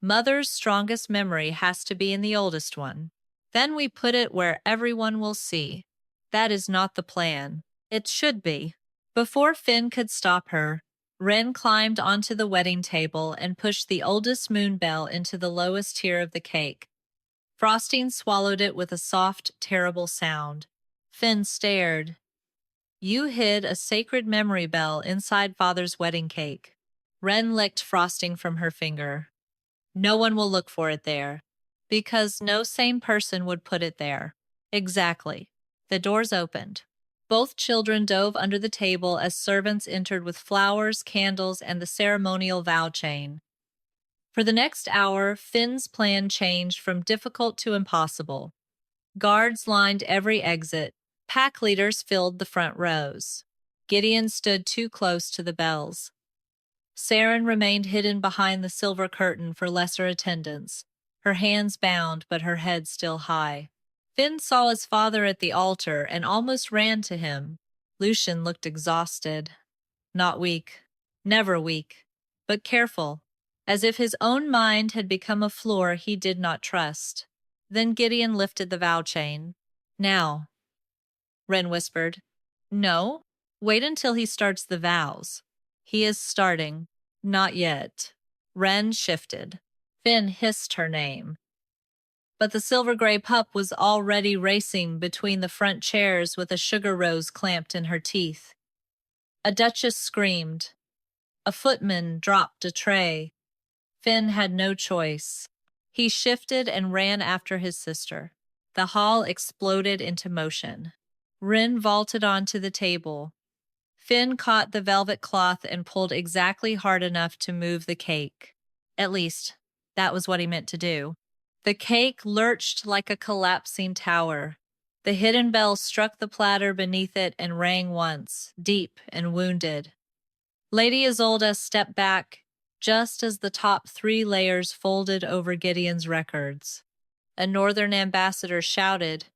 "Mother's strongest memory has to be in the oldest one. Then we put it where everyone will see." "That is not the plan." "It should be." Before Finn could stop her, Wren climbed onto the wedding table and pushed the oldest moon bell into the lowest tier of the cake. Frosting swallowed it with a soft, terrible sound. Finn stared. "You hid a sacred memory bell inside Father's wedding cake." Wren licked frosting from her finger. "No one will look for it there." "Because no sane person would put it there." "Exactly." The doors opened. Both children dove under the table as servants entered with flowers, candles, and the ceremonial vow chain. For the next hour, Finn's plan changed from difficult to impossible. Guards lined every exit. Pack leaders filled the front rows. Gideon stood too close to the bells. Seren remained hidden behind the silver curtain for lesser attendants, her hands bound but her head still high. Finn saw his father at the altar and almost ran to him. Lucian looked exhausted. Not weak, never weak, but careful, as if his own mind had become a floor he did not trust. Then Gideon lifted the vow chain. "Now," Wren whispered. "No, wait until he starts the vows." "He is starting." "Not yet." Wren shifted. Finn hissed her name. But the silver-gray pup was already racing between the front chairs with a sugar rose clamped in her teeth. A duchess screamed. A footman dropped a tray. Finn had no choice. He shifted and ran after his sister. The hall exploded into motion. Wren vaulted onto the table. Finn caught the velvet cloth and pulled exactly hard enough to move the cake. At least, that was what he meant to do. The cake lurched like a collapsing tower. The hidden bell struck the platter beneath it and rang once, deep and wounded. Lady Isolde stepped back, just as the top 3 layers folded over Gideon's records. A northern ambassador shouted.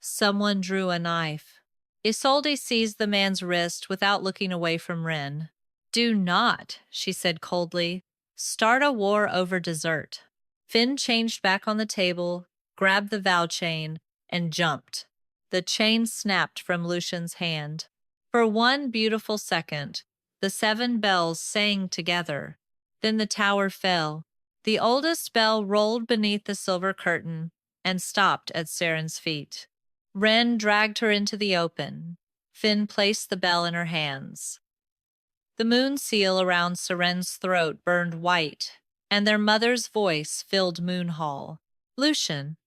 Someone drew a knife. Isolde seized the man's wrist without looking away from Wren. "Do not," she said coldly, "start a war over dessert." Finn changed back on the table, grabbed the vow chain, and jumped. The chain snapped from Lucian's hand. For one beautiful second, the 7 bells sang together. Then the tower fell. The oldest bell rolled beneath the silver curtain and stopped at Seren's feet. Wren dragged her into the open. Finn placed the bell in her hands. The moon seal around Seren's throat burned white, and their mother's voice filled Moon Hall. "Lucian,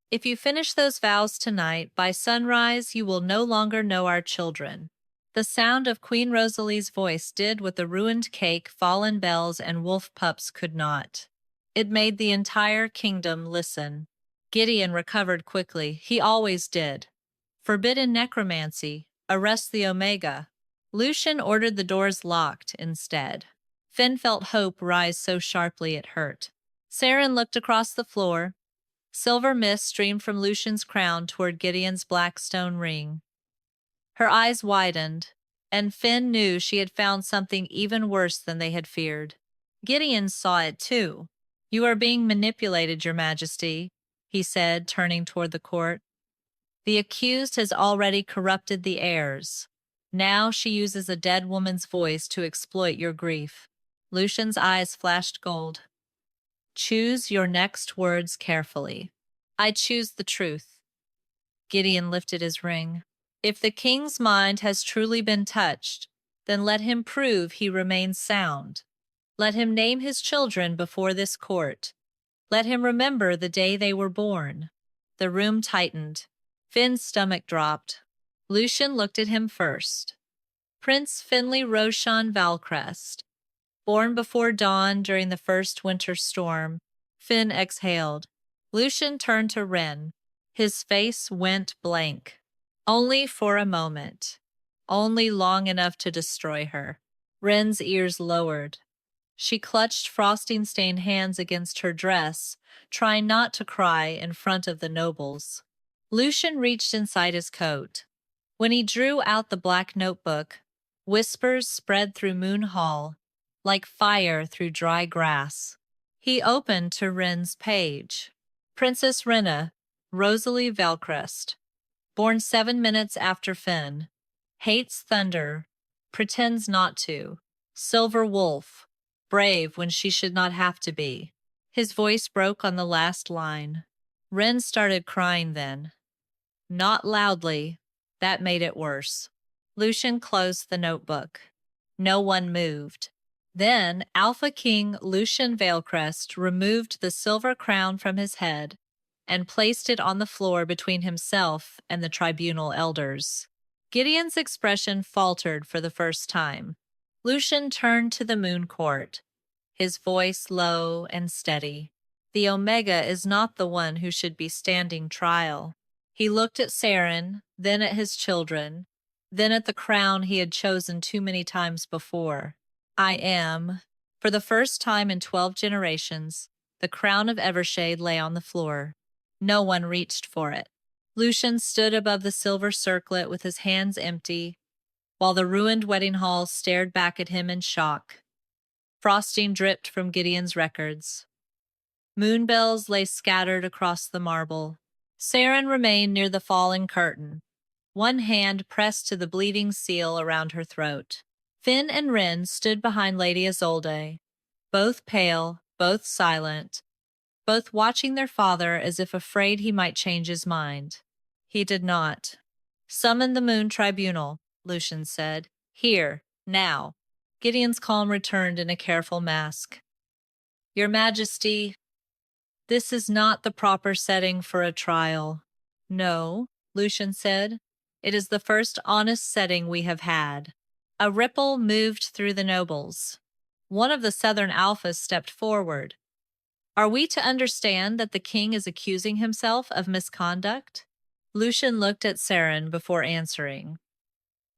if you finish those vows tonight, by sunrise you will no longer know our children. The sound of Queen Rosalie's voice did what the ruined cake, fallen bells, and wolf pups could not. It made the entire kingdom listen. Gideon recovered quickly. He always did. Forbidden necromancy. Arrest the Omega. Lucian ordered the doors locked instead. Finn felt hope rise so sharply it hurt. Seren looked across the floor. Silver mist streamed from Lucian's crown toward Gideon's black stone ring. Her eyes widened, and Finn knew she had found something even worse than they had feared. Gideon saw it too. "You are being manipulated, Your Majesty," he said, turning toward the court. "The accused has already corrupted the heirs. Now she uses a dead woman's voice to exploit your grief." Lucian's eyes flashed gold. "Choose your next words carefully." "I choose the truth." Gideon lifted his ring. "If the king's mind has truly been touched, then let him prove he remains sound. Let him name his children before this court. Let him remember the day they were born." The room tightened. Finn's stomach dropped. Lucian looked at him first. "Prince Finley Roshan Valecrest, born before dawn during the first winter storm." Finn exhaled. Lucian turned to Ren. His face went blank. Only for a moment. Only long enough to destroy her. Ren's ears lowered. She clutched frosting-stained hands against her dress, trying not to cry in front of the nobles. Lucian reached inside his coat. When he drew out the black notebook, whispers spread through Moon Hall, like fire through dry grass. He opened to Ren's page. "Princess Renna, Rosalie Valecrest, born 7 minutes after Finn, hates thunder, pretends not to, silver wolf, brave when she should not have to be." His voice broke on the last line. Ren started crying then. Not loudly. That made it worse. Lucian closed the notebook. No one moved. Then Alpha King Lucian Valecrest removed the silver crown from his head and placed it on the floor between himself and the tribunal elders. Gideon's expression faltered for the first time. Lucian turned to the moon court, his voice low and steady. "The Omega is not the one who should be standing trial." He looked at Seren, then at his children, then at the crown he had chosen too many times before. "I am." For the first time in 12 generations, the crown of Evershade lay on the floor. No one reached for it. Lucian stood above the silver circlet with his hands empty, while the ruined wedding hall stared back at him in shock. Frosting dripped from Gideon's records. Moonbells lay scattered across the marble. Seren remained near the falling curtain, one hand pressed to the bleeding seal around her throat. Finn and Ren stood behind Lady Isolde, both pale, both silent, both watching their father as if afraid he might change his mind. He did not. "Summon the Moon Tribunal," Lucian said. "Here, now." Gideon's calm returned in a careful mask. "Your Majesty, this is not the proper setting for a trial." "No," Lucian said. "It is the first honest setting we have had." A ripple moved through the nobles. One of the Southern Alphas stepped forward. "Are we to understand that the king is accusing himself of misconduct?" Lucian looked at Seren before answering.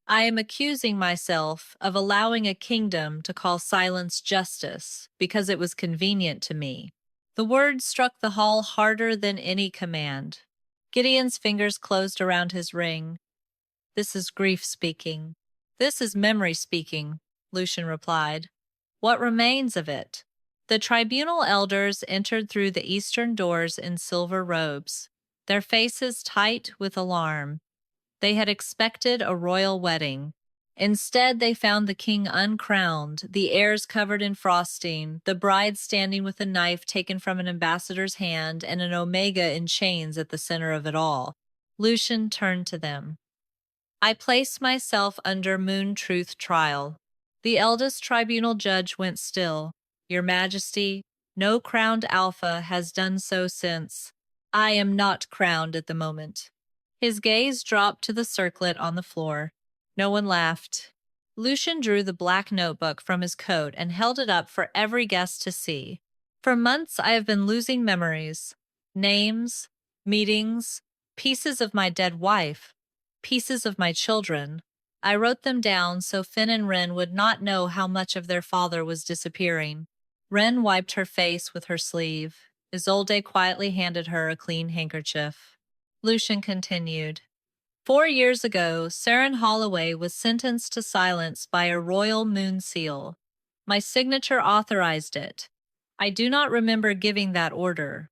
"I am accusing myself of allowing a kingdom to call silence justice because it was convenient to me." The words struck the hall harder than any command. Gideon's fingers closed around his ring. "This is grief speaking." "This is memory speaking," Lucian replied. "What remains of it?" The tribunal elders entered through the eastern doors in silver robes, their faces tight with alarm. They had expected a royal wedding. Instead, they found the king uncrowned, the heirs covered in frosting, the bride standing with a knife taken from an ambassador's hand, and an Omega in chains at the center of it all. Lucian turned to them. "I place myself under Moon Truth trial." The eldest tribunal judge went still. "Your Majesty, no crowned Alpha has done so since." "I am not crowned at the moment." His gaze dropped to the circlet on the floor. No one laughed. Lucian drew the black notebook from his coat and held it up for every guest to see. For months I have been losing memories. Names, meetings, pieces of my dead wife, pieces of my children. I wrote them down so Finn and Wren would not know how much of their father was disappearing. Wren wiped her face with her sleeve. Isolde quietly handed her a clean handkerchief. Lucian continued. 4 years ago, Seren Holloway was sentenced to silence by a royal moon seal. My signature authorized it. I do not remember giving that order.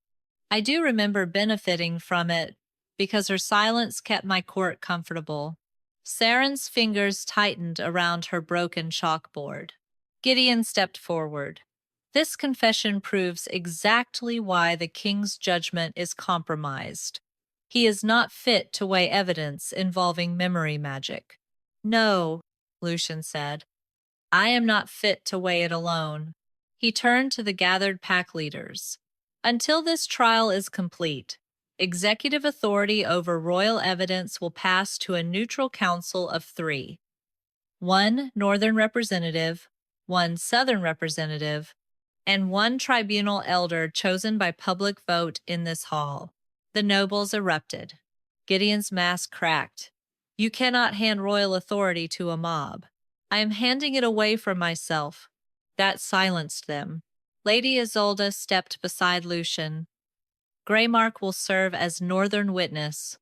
I do remember benefiting from it because her silence kept my court comfortable. Seren's fingers tightened around her broken chalkboard. Gideon stepped forward. This confession proves exactly why the king's judgment is compromised. He is not fit to weigh evidence involving memory magic. No, Lucian said. I am not fit to weigh it alone. He turned to the gathered pack leaders. Until this trial is complete, executive authority over royal evidence will pass to a neutral council of 3. 1 northern representative, 1 southern representative, and 1 tribunal elder chosen by public vote in this hall. The nobles erupted. Gideon's mask cracked. You cannot hand royal authority to a mob. I am handing it away from myself. That silenced them. Lady Isolde stepped beside Lucian. Greymark will serve as northern witness,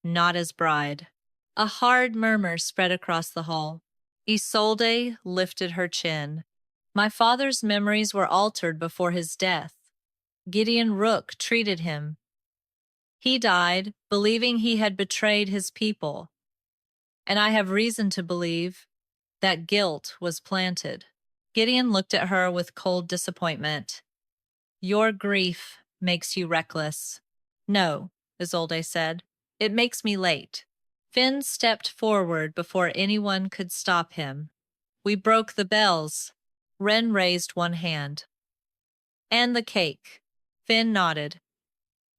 not as bride. A hard murmur spread across the hall. Isolde lifted her chin. My father's memories were altered before his death. Gideon Rook treated him. He died, believing he had betrayed his people. And I have reason to believe that guilt was planted. Gideon looked at her with cold disappointment. Your grief makes you reckless. No, Isolde said. It makes me late. Finn stepped forward before anyone could stop him. We broke the bells. Wren raised one hand. And the cake. Finn nodded.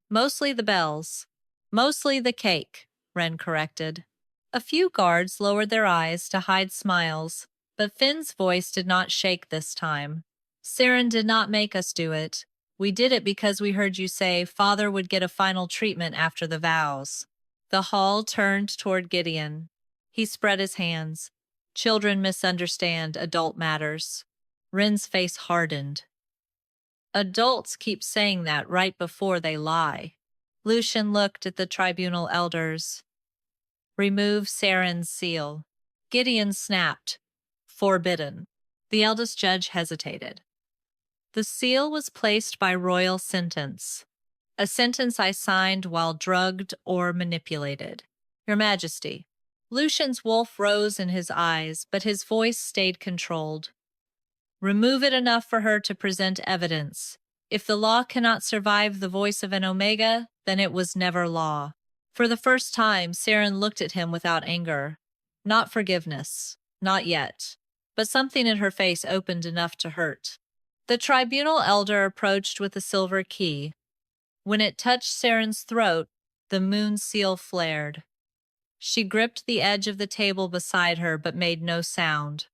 Mostly the bells. Mostly the cake, Wren corrected. A few guards lowered their eyes to hide smiles, but Finn's voice did not shake this time. Seren did not make us do it. We did it because we heard you say father would get a final treatment after the vows. The hall turned toward Gideon. He spread his hands. Children misunderstand adult matters. Wren's face hardened. Adults keep saying that right before they lie. Lucian looked at the tribunal elders. Remove Seren's seal. Gideon snapped. Forbidden. The eldest judge hesitated. The seal was placed by royal sentence. A sentence I signed while drugged or manipulated. Your Majesty. Lucian's wolf rose in his eyes, but his voice stayed controlled. Remove it enough for her to present evidence. If the law cannot survive the voice of an Omega, then it was never law. For the first time, Seren looked at him without anger. Not forgiveness. Not yet. But something in her face opened enough to hurt. The tribunal elder approached with a silver key. When it touched Seren's throat, the moon seal flared. She gripped the edge of the table beside her but made no sound.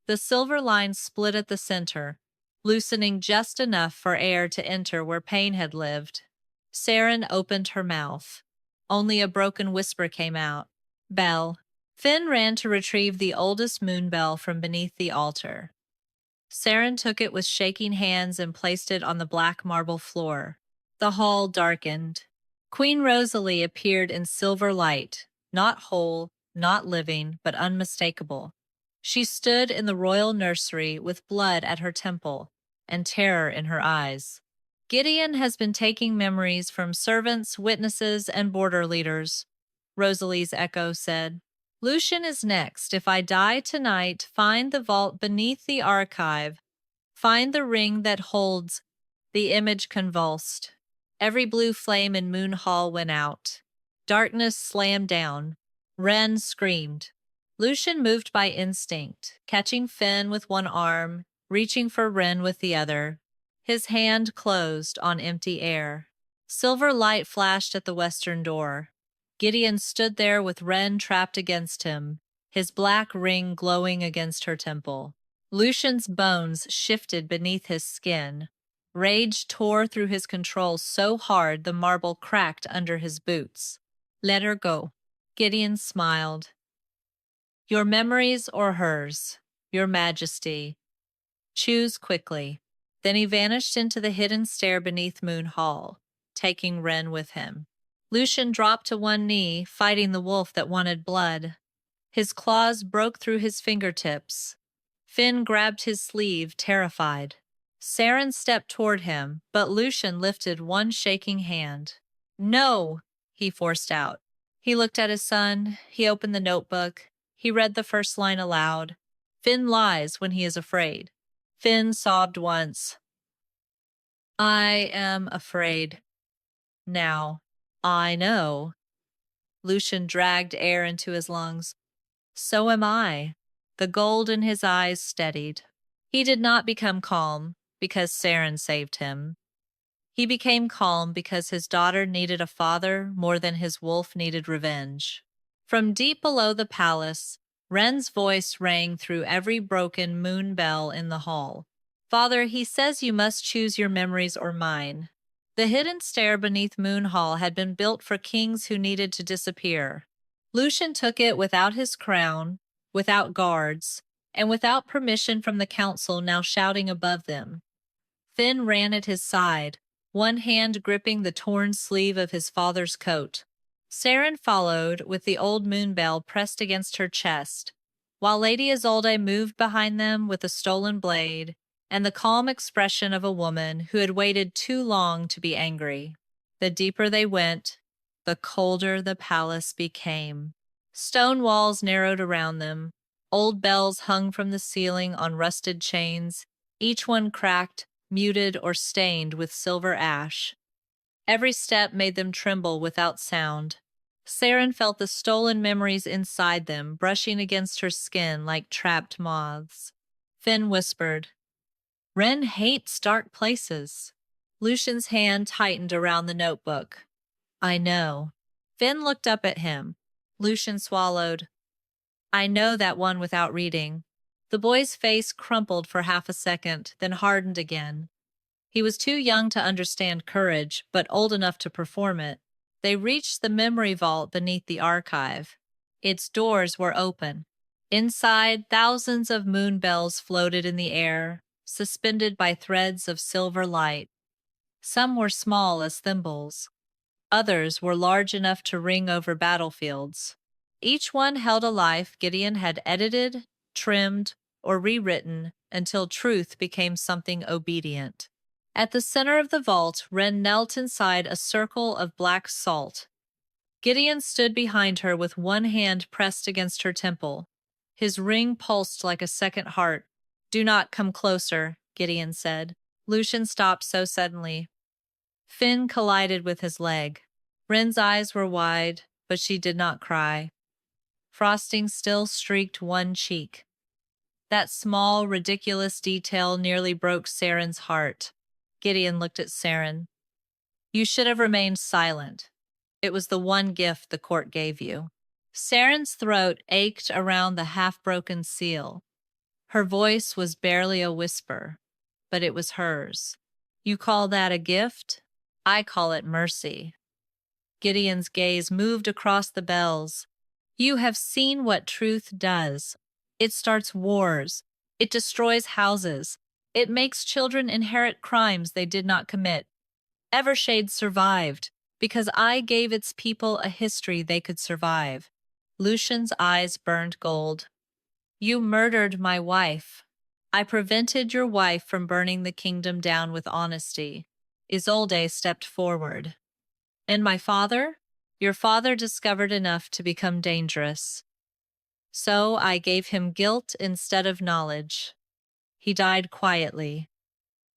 The silver line split at the center, loosening just enough for air to enter where pain had lived. Seren opened her mouth. Only a broken whisper came out. Bell. Finn ran to retrieve the oldest moon bell from beneath the altar. Seren took it with shaking hands and placed it on the black marble floor. The hall darkened. Queen Rosalie appeared in silver light, not whole, not living, but unmistakable. She stood in the royal nursery with blood at her temple and terror in her eyes. Gideon has been taking memories from servants, witnesses, and border leaders, Rosalie's echo said. Lucian is next. If I die tonight, find the vault beneath the archive. Find the ring that holds the image convulsed. Every blue flame in Moon Hall went out. Darkness slammed down. Wren screamed. Lucian moved by instinct, catching Finn with one arm, reaching for Wren with the other. His hand closed on empty air. Silver light flashed at the western door. Gideon stood there with Wren trapped against him. his black ring glowing against her temple. Lucian's bones shifted beneath his skin. Rage tore through his control so hard the marble cracked under his boots. Let her go. Gideon smiled. Your memories or hers, your majesty. Choose quickly. Then he vanished into the hidden stair beneath Moon Hall, taking Ren with him. Lucian dropped to one knee, fighting the wolf that wanted blood. His claws broke through his fingertips. Finn grabbed his sleeve, terrified. Seren stepped toward him, but Lucian lifted one shaking hand. No, he forced out. He looked at his son. He opened the notebook. He read the first line aloud. Finn lies when he is afraid. Finn sobbed once. I am afraid. Now, I know. Lucian dragged air into his lungs. So am I. The gold in his eyes steadied. He did not become calm because Seren saved him. He became calm because his daughter needed a father more than his wolf needed revenge. From deep below the palace, Ren's voice rang through every broken moon bell in the hall. Father, he says you must choose your memories or mine. The hidden stair beneath Moon Hall had been built for kings who needed to disappear. Lucian took it without his crown, without guards, and without permission from the council now shouting above them. Finn ran at his side, one hand gripping the torn sleeve of his father's coat. Seren followed with the old moon bell pressed against her chest, while Lady Isolde moved behind them with a stolen blade and the calm expression of a woman who had waited too long to be angry. The deeper they went, the colder the palace became. Stone walls narrowed around them. Old bells hung from the ceiling on rusted chains, each one cracked, muted, or stained with silver ash. Every step made them tremble without sound. Seren felt the stolen memories inside them brushing against her skin like trapped moths. Finn whispered, Ren hates dark places. Lucian's hand tightened around the notebook. I know. Finn looked up at him. Lucian swallowed. I know that one without reading. The boy's face crumpled for half a second, then hardened again. He was too young to understand courage, but old enough to perform it. They reached the memory vault beneath the archive. Its doors were open. Inside, thousands of moon bells floated in the air, suspended by threads of silver light. Some were small as thimbles. Others were large enough to ring over battlefields. Each one held a life Gideon had edited, trimmed, or rewritten until truth became something obedient. At the center of the vault, Ren knelt inside a circle of black salt. Gideon stood behind her with one hand pressed against her temple. His ring pulsed like a second heart. Do not come closer, Gideon said. Lucian stopped so suddenly. Finn collided with his leg. Ren's eyes were wide, but she did not cry. Frosting still streaked one cheek. That small, ridiculous detail nearly broke Seren's heart. Gideon looked at Seren. You should have remained silent. It was the one gift the court gave you. Seren's throat ached around the half-broken seal. Her voice was barely a whisper, but it was hers. You call that a gift? I call it mercy. Gideon's gaze moved across the bells. You have seen what truth does. It starts wars. It destroys houses. It makes children inherit crimes they did not commit. Evershade survived because I gave its people a history they could survive. Lucian's eyes burned gold. You murdered my wife. I prevented your wife from burning the kingdom down with honesty. Isolde stepped forward. And my father? Your father discovered enough to become dangerous. So I gave him guilt instead of knowledge. He died quietly.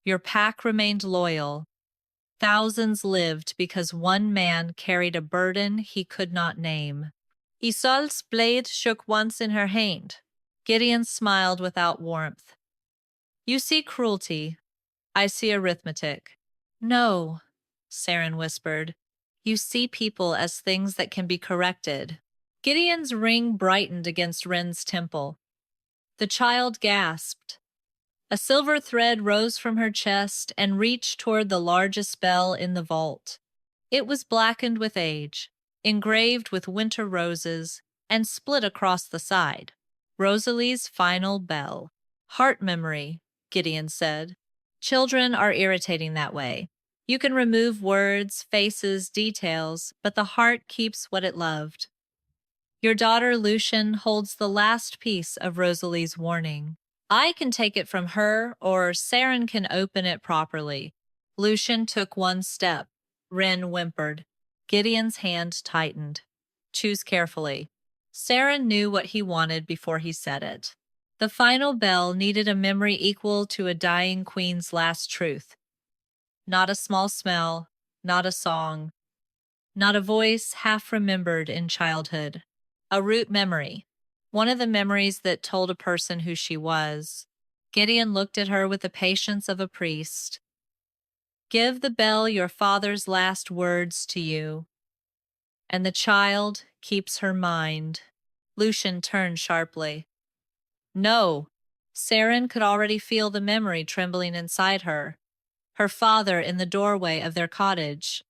Your pack remained loyal. Thousands lived because one man carried a burden he could not name. Isolde's blade shook once in her hand. Gideon smiled without warmth. You see cruelty. I see arithmetic. No, Seren whispered. You see people as things that can be corrected. Gideon's ring brightened against Ren's temple. The child gasped. A silver thread rose from her chest and reached toward the largest bell in the vault. It was blackened with age, engraved with winter roses, and split across the side. Rosalie's final bell. Heart memory, Gideon said. Children are irritating that way. You can remove words, faces, details, but the heart keeps what it loved. Your daughter Lucian holds the last piece of Rosalie's warning. I can take it from her, or Seren can open it properly. Lucian took one step. Ren whimpered. Gideon's hand tightened. Choose carefully. Seren knew what he wanted before he said it. The final bell needed a memory equal to a dying queen's last truth. Not a small smell, not a song, not a voice half remembered in childhood. A root memory. One of the memories that told a person who she was. Gideon looked at her with the patience of a priest. Give the bell your father's last words to you. And the child keeps her mind. Lucian turned sharply. No. Seren could already feel the memory trembling inside her. Her father in the doorway of their cottage.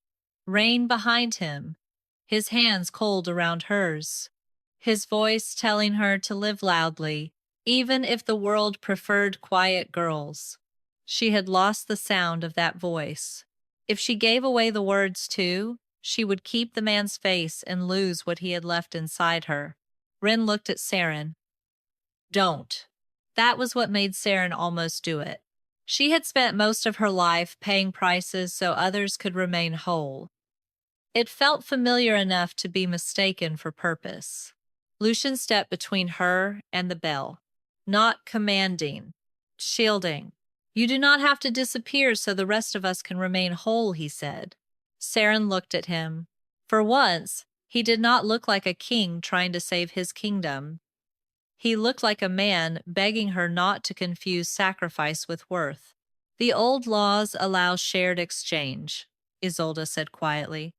Rain behind him. His hands cold around hers. His voice telling her to live loudly, even if the world preferred quiet girls. She had lost the sound of that voice. If she gave away the words too, she would keep the man's face and lose what he had left inside her. Ren looked at Seren. Don't. That was what made Seren almost do it. She had spent most of her life paying prices so others could remain whole. It felt familiar enough to be mistaken for purpose. Lucian stepped between her and the bell. Not commanding. Shielding. You do not have to disappear so the rest of us can remain whole, he said. Seren looked at him. For once, he did not look like a king trying to save his kingdom. He looked like a man begging her not to confuse sacrifice with worth. The old laws allow shared exchange, Isolde said quietly.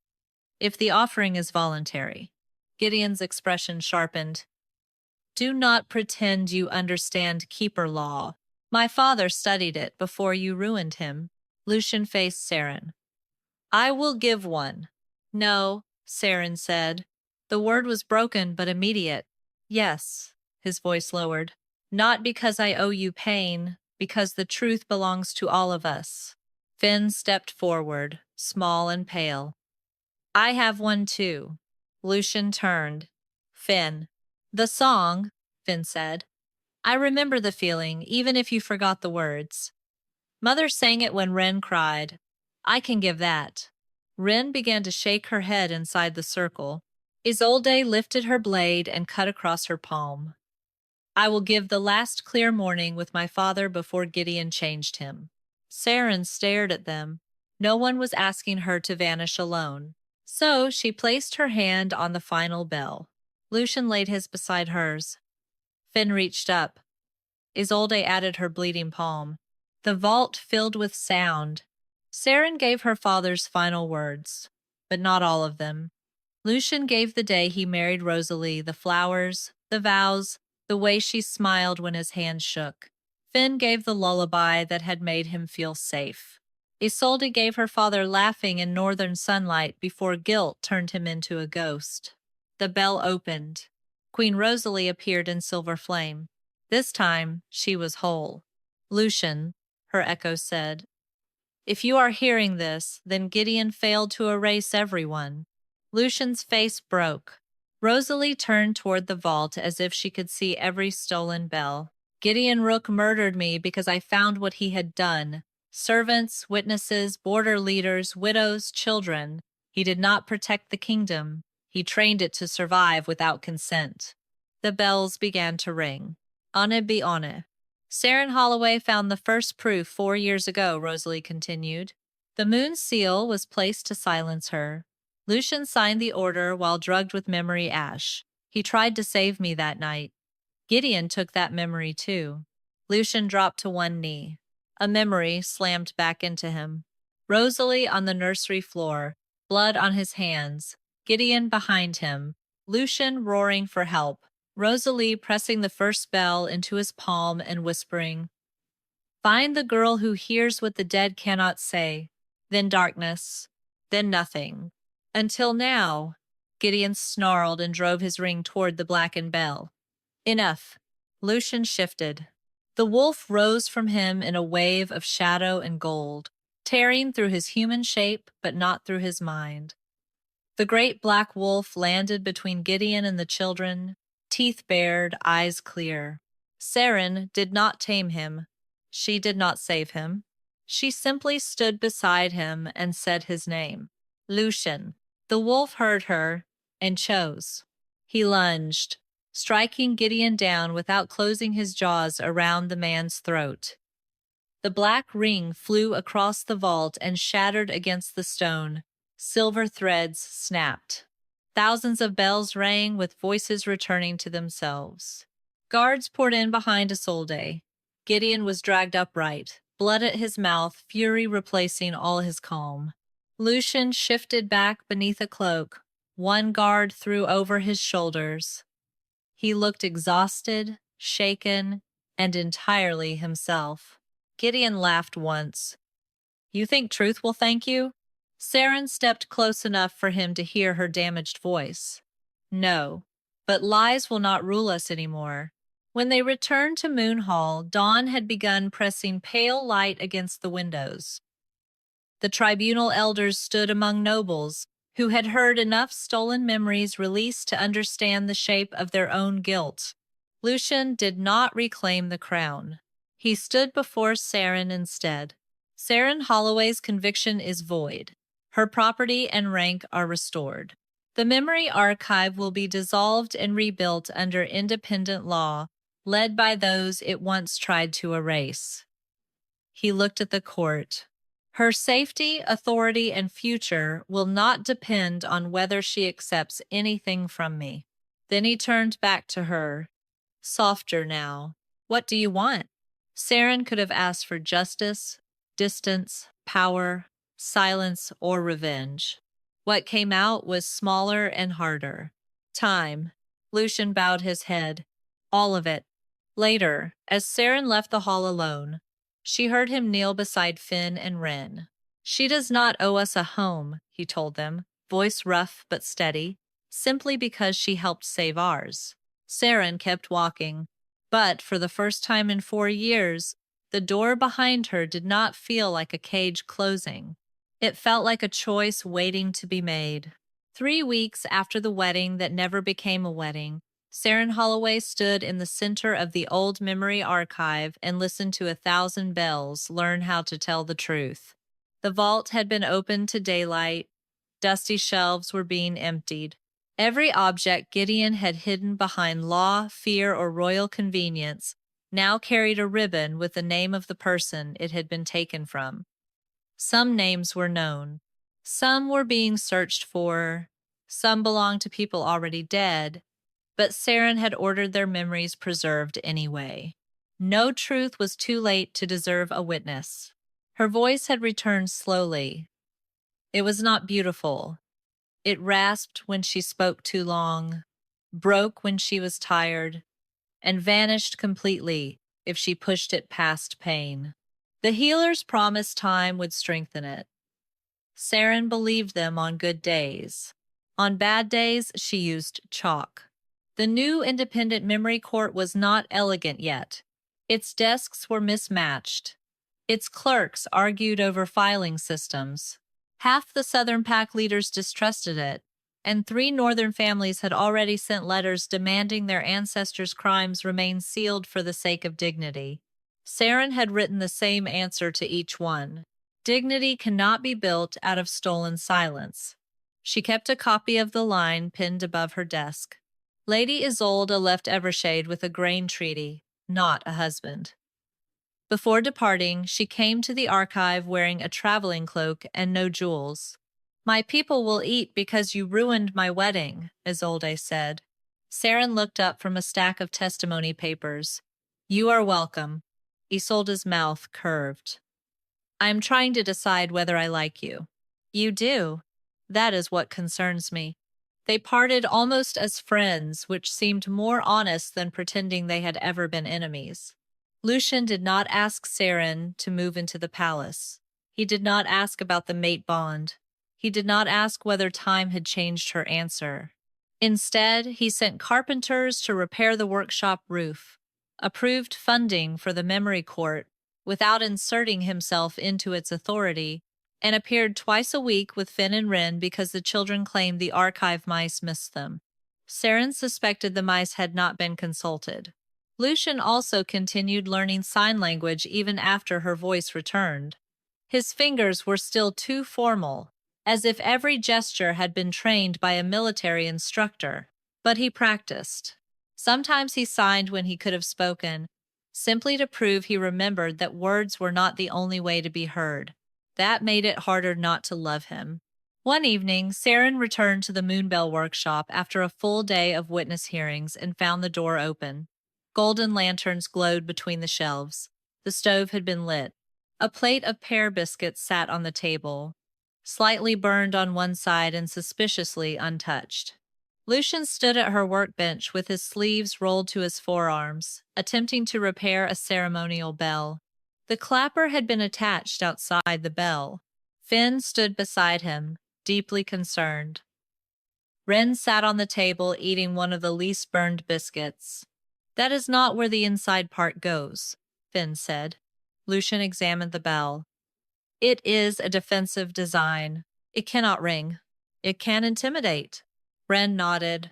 If the offering is voluntary. Gideon's expression sharpened. Do not pretend you understand keeper law. My father studied it before you ruined him. Lucian faced Seren. I will give one. No, Seren said. The word was broken but immediate. Yes, his voice lowered. Not because I owe you pain, because the truth belongs to all of us. Finn stepped forward, small and pale. I have one too. Lucian turned. Finn. The song, Finn said. I remember the feeling, even if you forgot the words. Mother sang it when Ren cried. I can give that. Ren began to shake her head inside the circle. Isolde lifted her blade and cut across her palm. I will give the last clear morning with my father before Gideon changed him. Seren stared at them. No one was asking her to vanish alone. So she placed her hand on the final bell. Lucian laid his beside hers. Finn reached up. Isolde added her bleeding palm. The vault filled with sound. Seren gave her father's final words, but not all of them. Lucian gave the day he married Rosalie the flowers, the vows, the way she smiled when his hand shook. Finn gave the lullaby that had made him feel safe. Isolde gave her father laughing in northern sunlight before guilt turned him into a ghost. The bell opened. Queen Rosalie appeared in silver flame. This time, she was whole. Lucian, her echo said. If you are hearing this, then Gideon failed to erase everyone. Lucian's face broke. Rosalie turned toward the vault as if she could see every stolen bell. Gideon Rook murdered me because I found what he had done. Servants, witnesses, border leaders, widows, children. He did not protect the kingdom. He trained it to survive without consent. The bells began to ring. Ane bi ane. Seren Holloway found the first proof 4 years ago, Rosalie continued. The moon's seal was placed to silence her. Lucian signed the order while drugged with memory ash. He tried to save me that night. Gideon took that memory too. Lucian dropped to one knee. A memory slammed back into him. Rosalie on the nursery floor, blood on his hands, Gideon behind him. Lucian roaring for help, Rosalie pressing the first bell into his palm and whispering, "Find the girl who hears what the dead cannot say." Then darkness, then nothing. Until now, Gideon snarled and drove his ring toward the blackened bell. Enough. Lucian shifted. The wolf rose from him in a wave of shadow and gold, tearing through his human shape but not through his mind. The great black wolf landed between Gideon and the children, teeth bared, eyes clear. Seren did not tame him. She did not save him. She simply stood beside him and said his name. Lucian. The wolf heard her and chose. He lunged, striking Gideon down without closing his jaws around the man's throat. The black ring flew across the vault and shattered against the stone. Silver threads snapped. Thousands of bells rang with voices returning to themselves. Guards poured in behind Isolde. Gideon was dragged upright, blood at his mouth, fury replacing all his calm. Lucian shifted back beneath a cloak. One guard threw over his shoulders. He looked exhausted, shaken, and entirely himself. Gideon laughed once. "You think truth will thank you?" Seren stepped close enough for him to hear her damaged voice. "No, but lies will not rule us anymore." When they returned to Moon Hall, dawn had begun pressing pale light against the windows. The tribunal elders stood among nobles who had heard enough stolen memories released to understand the shape of their own guilt. Lucian did not reclaim the crown. He stood before Seren instead. Seren Holloway's conviction is void. Her property and rank are restored. The memory archive will be dissolved and rebuilt under independent law, led by those it once tried to erase. He looked at the court. Her safety, authority, and future will not depend on whether she accepts anything from me. Then he turned back to her. Softer now. "What do you want?" Seren could have asked for justice, distance, power, silence, or revenge. What came out was smaller and harder. Time. Lucian bowed his head. All of it. Later, as Seren left the hall alone, she heard him kneel beside Finn and Wren. "She does not owe us a home," he told them, voice rough but steady, "simply because she helped save ours." Seren kept walking, but for the first time in 4 years, the door behind her did not feel like a cage closing. It felt like a choice waiting to be made. 3 weeks after the wedding that never became a wedding, Seren Holloway stood in the center of the old memory archive and listened to 1,000 bells learn how to tell the truth. The vault had been opened to daylight. Dusty shelves were being emptied. Every object Gideon had hidden behind law, fear, or royal convenience now carried a ribbon with the name of the person it had been taken from. Some names were known. Some were being searched for. Some belonged to people already dead. But Seren had ordered their memories preserved anyway. No truth was too late to deserve a witness. Her voice had returned slowly. It was not beautiful. It rasped when she spoke too long, broke when she was tired, and vanished completely if she pushed it past pain. The healers promised time would strengthen it. Seren believed them on good days. On bad days, she used chalk. The new independent memory court was not elegant yet. Its desks were mismatched. Its clerks argued over filing systems. Half the Southern Pack leaders distrusted it, and 3 Northern families had already sent letters demanding their ancestors' crimes remain sealed for the sake of dignity. Seren had written the same answer to each one. Dignity cannot be built out of stolen silence. She kept a copy of the line pinned above her desk. Lady Isolde left Evershade with a grain treaty, not a husband. Before departing, she came to the archive wearing a traveling cloak and no jewels. "My people will eat because you ruined my wedding," Isolde said. Seren looked up from a stack of testimony papers. "You are welcome." Isolde's mouth curved. "I am trying to decide whether I like you." "You do. That is what concerns me." They parted almost as friends, which seemed more honest than pretending they had ever been enemies. Lucian did not ask Seren to move into the palace. He did not ask about the mate bond. He did not ask whether time had changed her answer. Instead, he sent carpenters to repair the workshop roof, approved funding for the memory court without inserting himself into its authority, and appeared twice a week with Finn and Wren because the children claimed the archive mice missed them. Seren suspected the mice had not been consulted. Lucian also continued learning sign language even after her voice returned. His fingers were still too formal, as if every gesture had been trained by a military instructor, but he practiced. Sometimes he signed when he could have spoken, simply to prove he remembered that words were not the only way to be heard. That made it harder not to love him. One evening, Seren returned to the Moonbell workshop after a full day of witness hearings and found the door open. Golden lanterns glowed between the shelves. The stove had been lit. A plate of pear biscuits sat on the table, slightly burned on one side and suspiciously untouched. Lucian stood at her workbench with his sleeves rolled to his forearms, attempting to repair a ceremonial bell. The clapper had been attached outside the bell. Finn stood beside him, deeply concerned. Wren sat on the table eating one of the least burned biscuits. "That is not where the inside part goes," Finn said. Lucian examined the bell. "It is a defensive design. It cannot ring. It can intimidate." Wren nodded.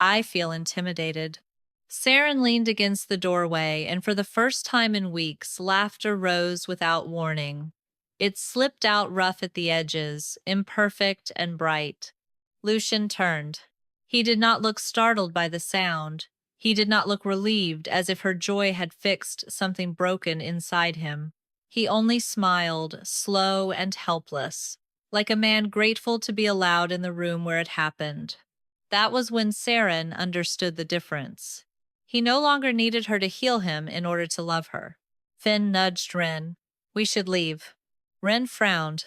"I feel intimidated." Seren leaned against the doorway, and for the first time in weeks, laughter rose without warning. It slipped out rough at the edges, imperfect and bright. Lucian turned. He did not look startled by the sound. He did not look relieved, as if her joy had fixed something broken inside him. He only smiled, slow and helpless, like a man grateful to be allowed in the room where it happened. That was when Seren understood the difference. He no longer needed her to heal him in order to love her. Finn nudged Wren. "We should leave." Wren frowned.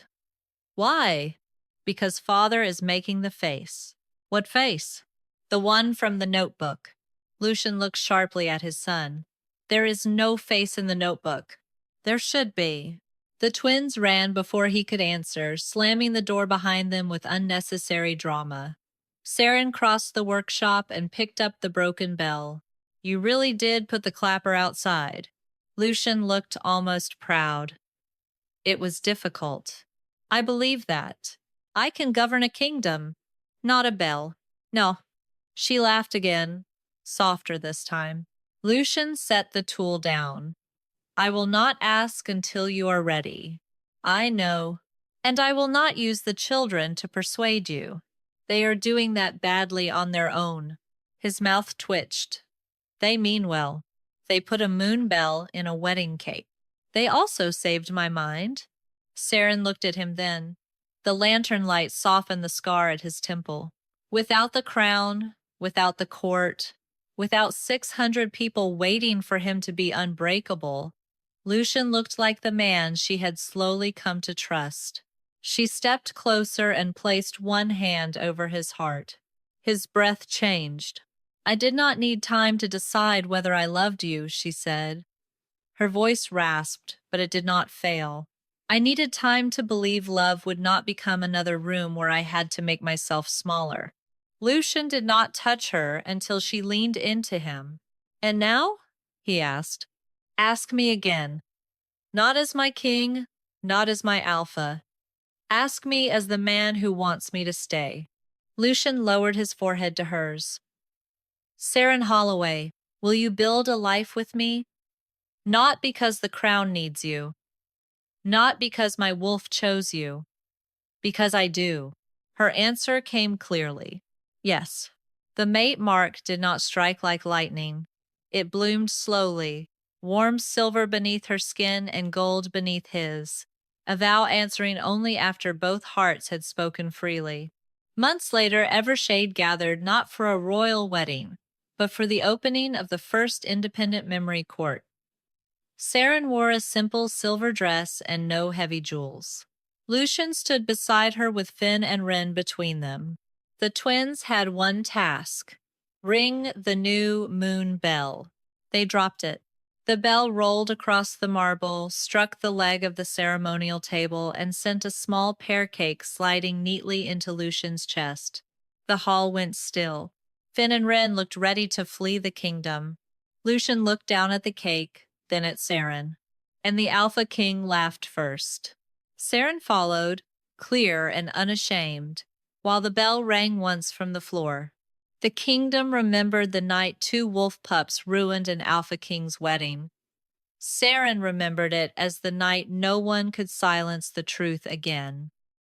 "Why?" "Because Father is making the face." "What face?" "The one from the notebook." Lucian looked sharply at his son. "There is no face in the notebook." "There should be." The twins ran before he could answer, slamming the door behind them with unnecessary drama. Seren crossed the workshop and picked up the broken bell. "You really did put the clapper outside." Lucian looked almost proud. "It was difficult." "I believe that. I can govern a kingdom, not a bell." "No." She laughed again, softer this time. Lucian set the tool down. "I will not ask until you are ready." "I know. And I will not use the children to persuade you. They are doing that badly on their own." His mouth twitched. "They mean well. They put a moon bell in a wedding cake." "They also saved my mind." Seren looked at him then. The lantern light softened the scar at his temple. Without the crown, without the court, without 600 people waiting for him to be unbreakable, Lucian looked like the man she had slowly come to trust. She stepped closer and placed one hand over his heart. His breath changed. "I did not need time to decide whether I loved you," she said. Her voice rasped, but it did not fail. "I needed time to believe love would not become another room where I had to make myself smaller." Lucian did not touch her until she leaned into him. "And now?" he asked. "Ask me again. Not as my king, not as my alpha. Ask me as the man who wants me to stay." Lucian lowered his forehead to hers. "Seren Holloway, will you build a life with me? Not because the crown needs you. Not because my wolf chose you. Because I do." Her answer came clearly. "Yes." The mate mark did not strike like lightning. It bloomed slowly, warm silver beneath her skin and gold beneath his, a vow answering only after both hearts had spoken freely. Months later, Evershade gathered not for a royal wedding, but for the opening of the first independent memory court. Seren wore a simple silver dress and no heavy jewels. Lucian stood beside her with Finn and Wren between them. The twins had one task: ring the new moon bell. They dropped it. The bell rolled across the marble, struck the leg of the ceremonial table, and sent a small pear cake sliding neatly into Lucian's chest. The hall went still. Finn and Wren looked ready to flee the kingdom. Lucian looked down at the cake, then at Seren, and the Alpha King laughed first. Seren followed, clear and unashamed, while the bell rang once from the floor. The kingdom remembered the night 2 wolf pups ruined an Alpha King's wedding. Seren remembered it as the night no one could silence the truth again.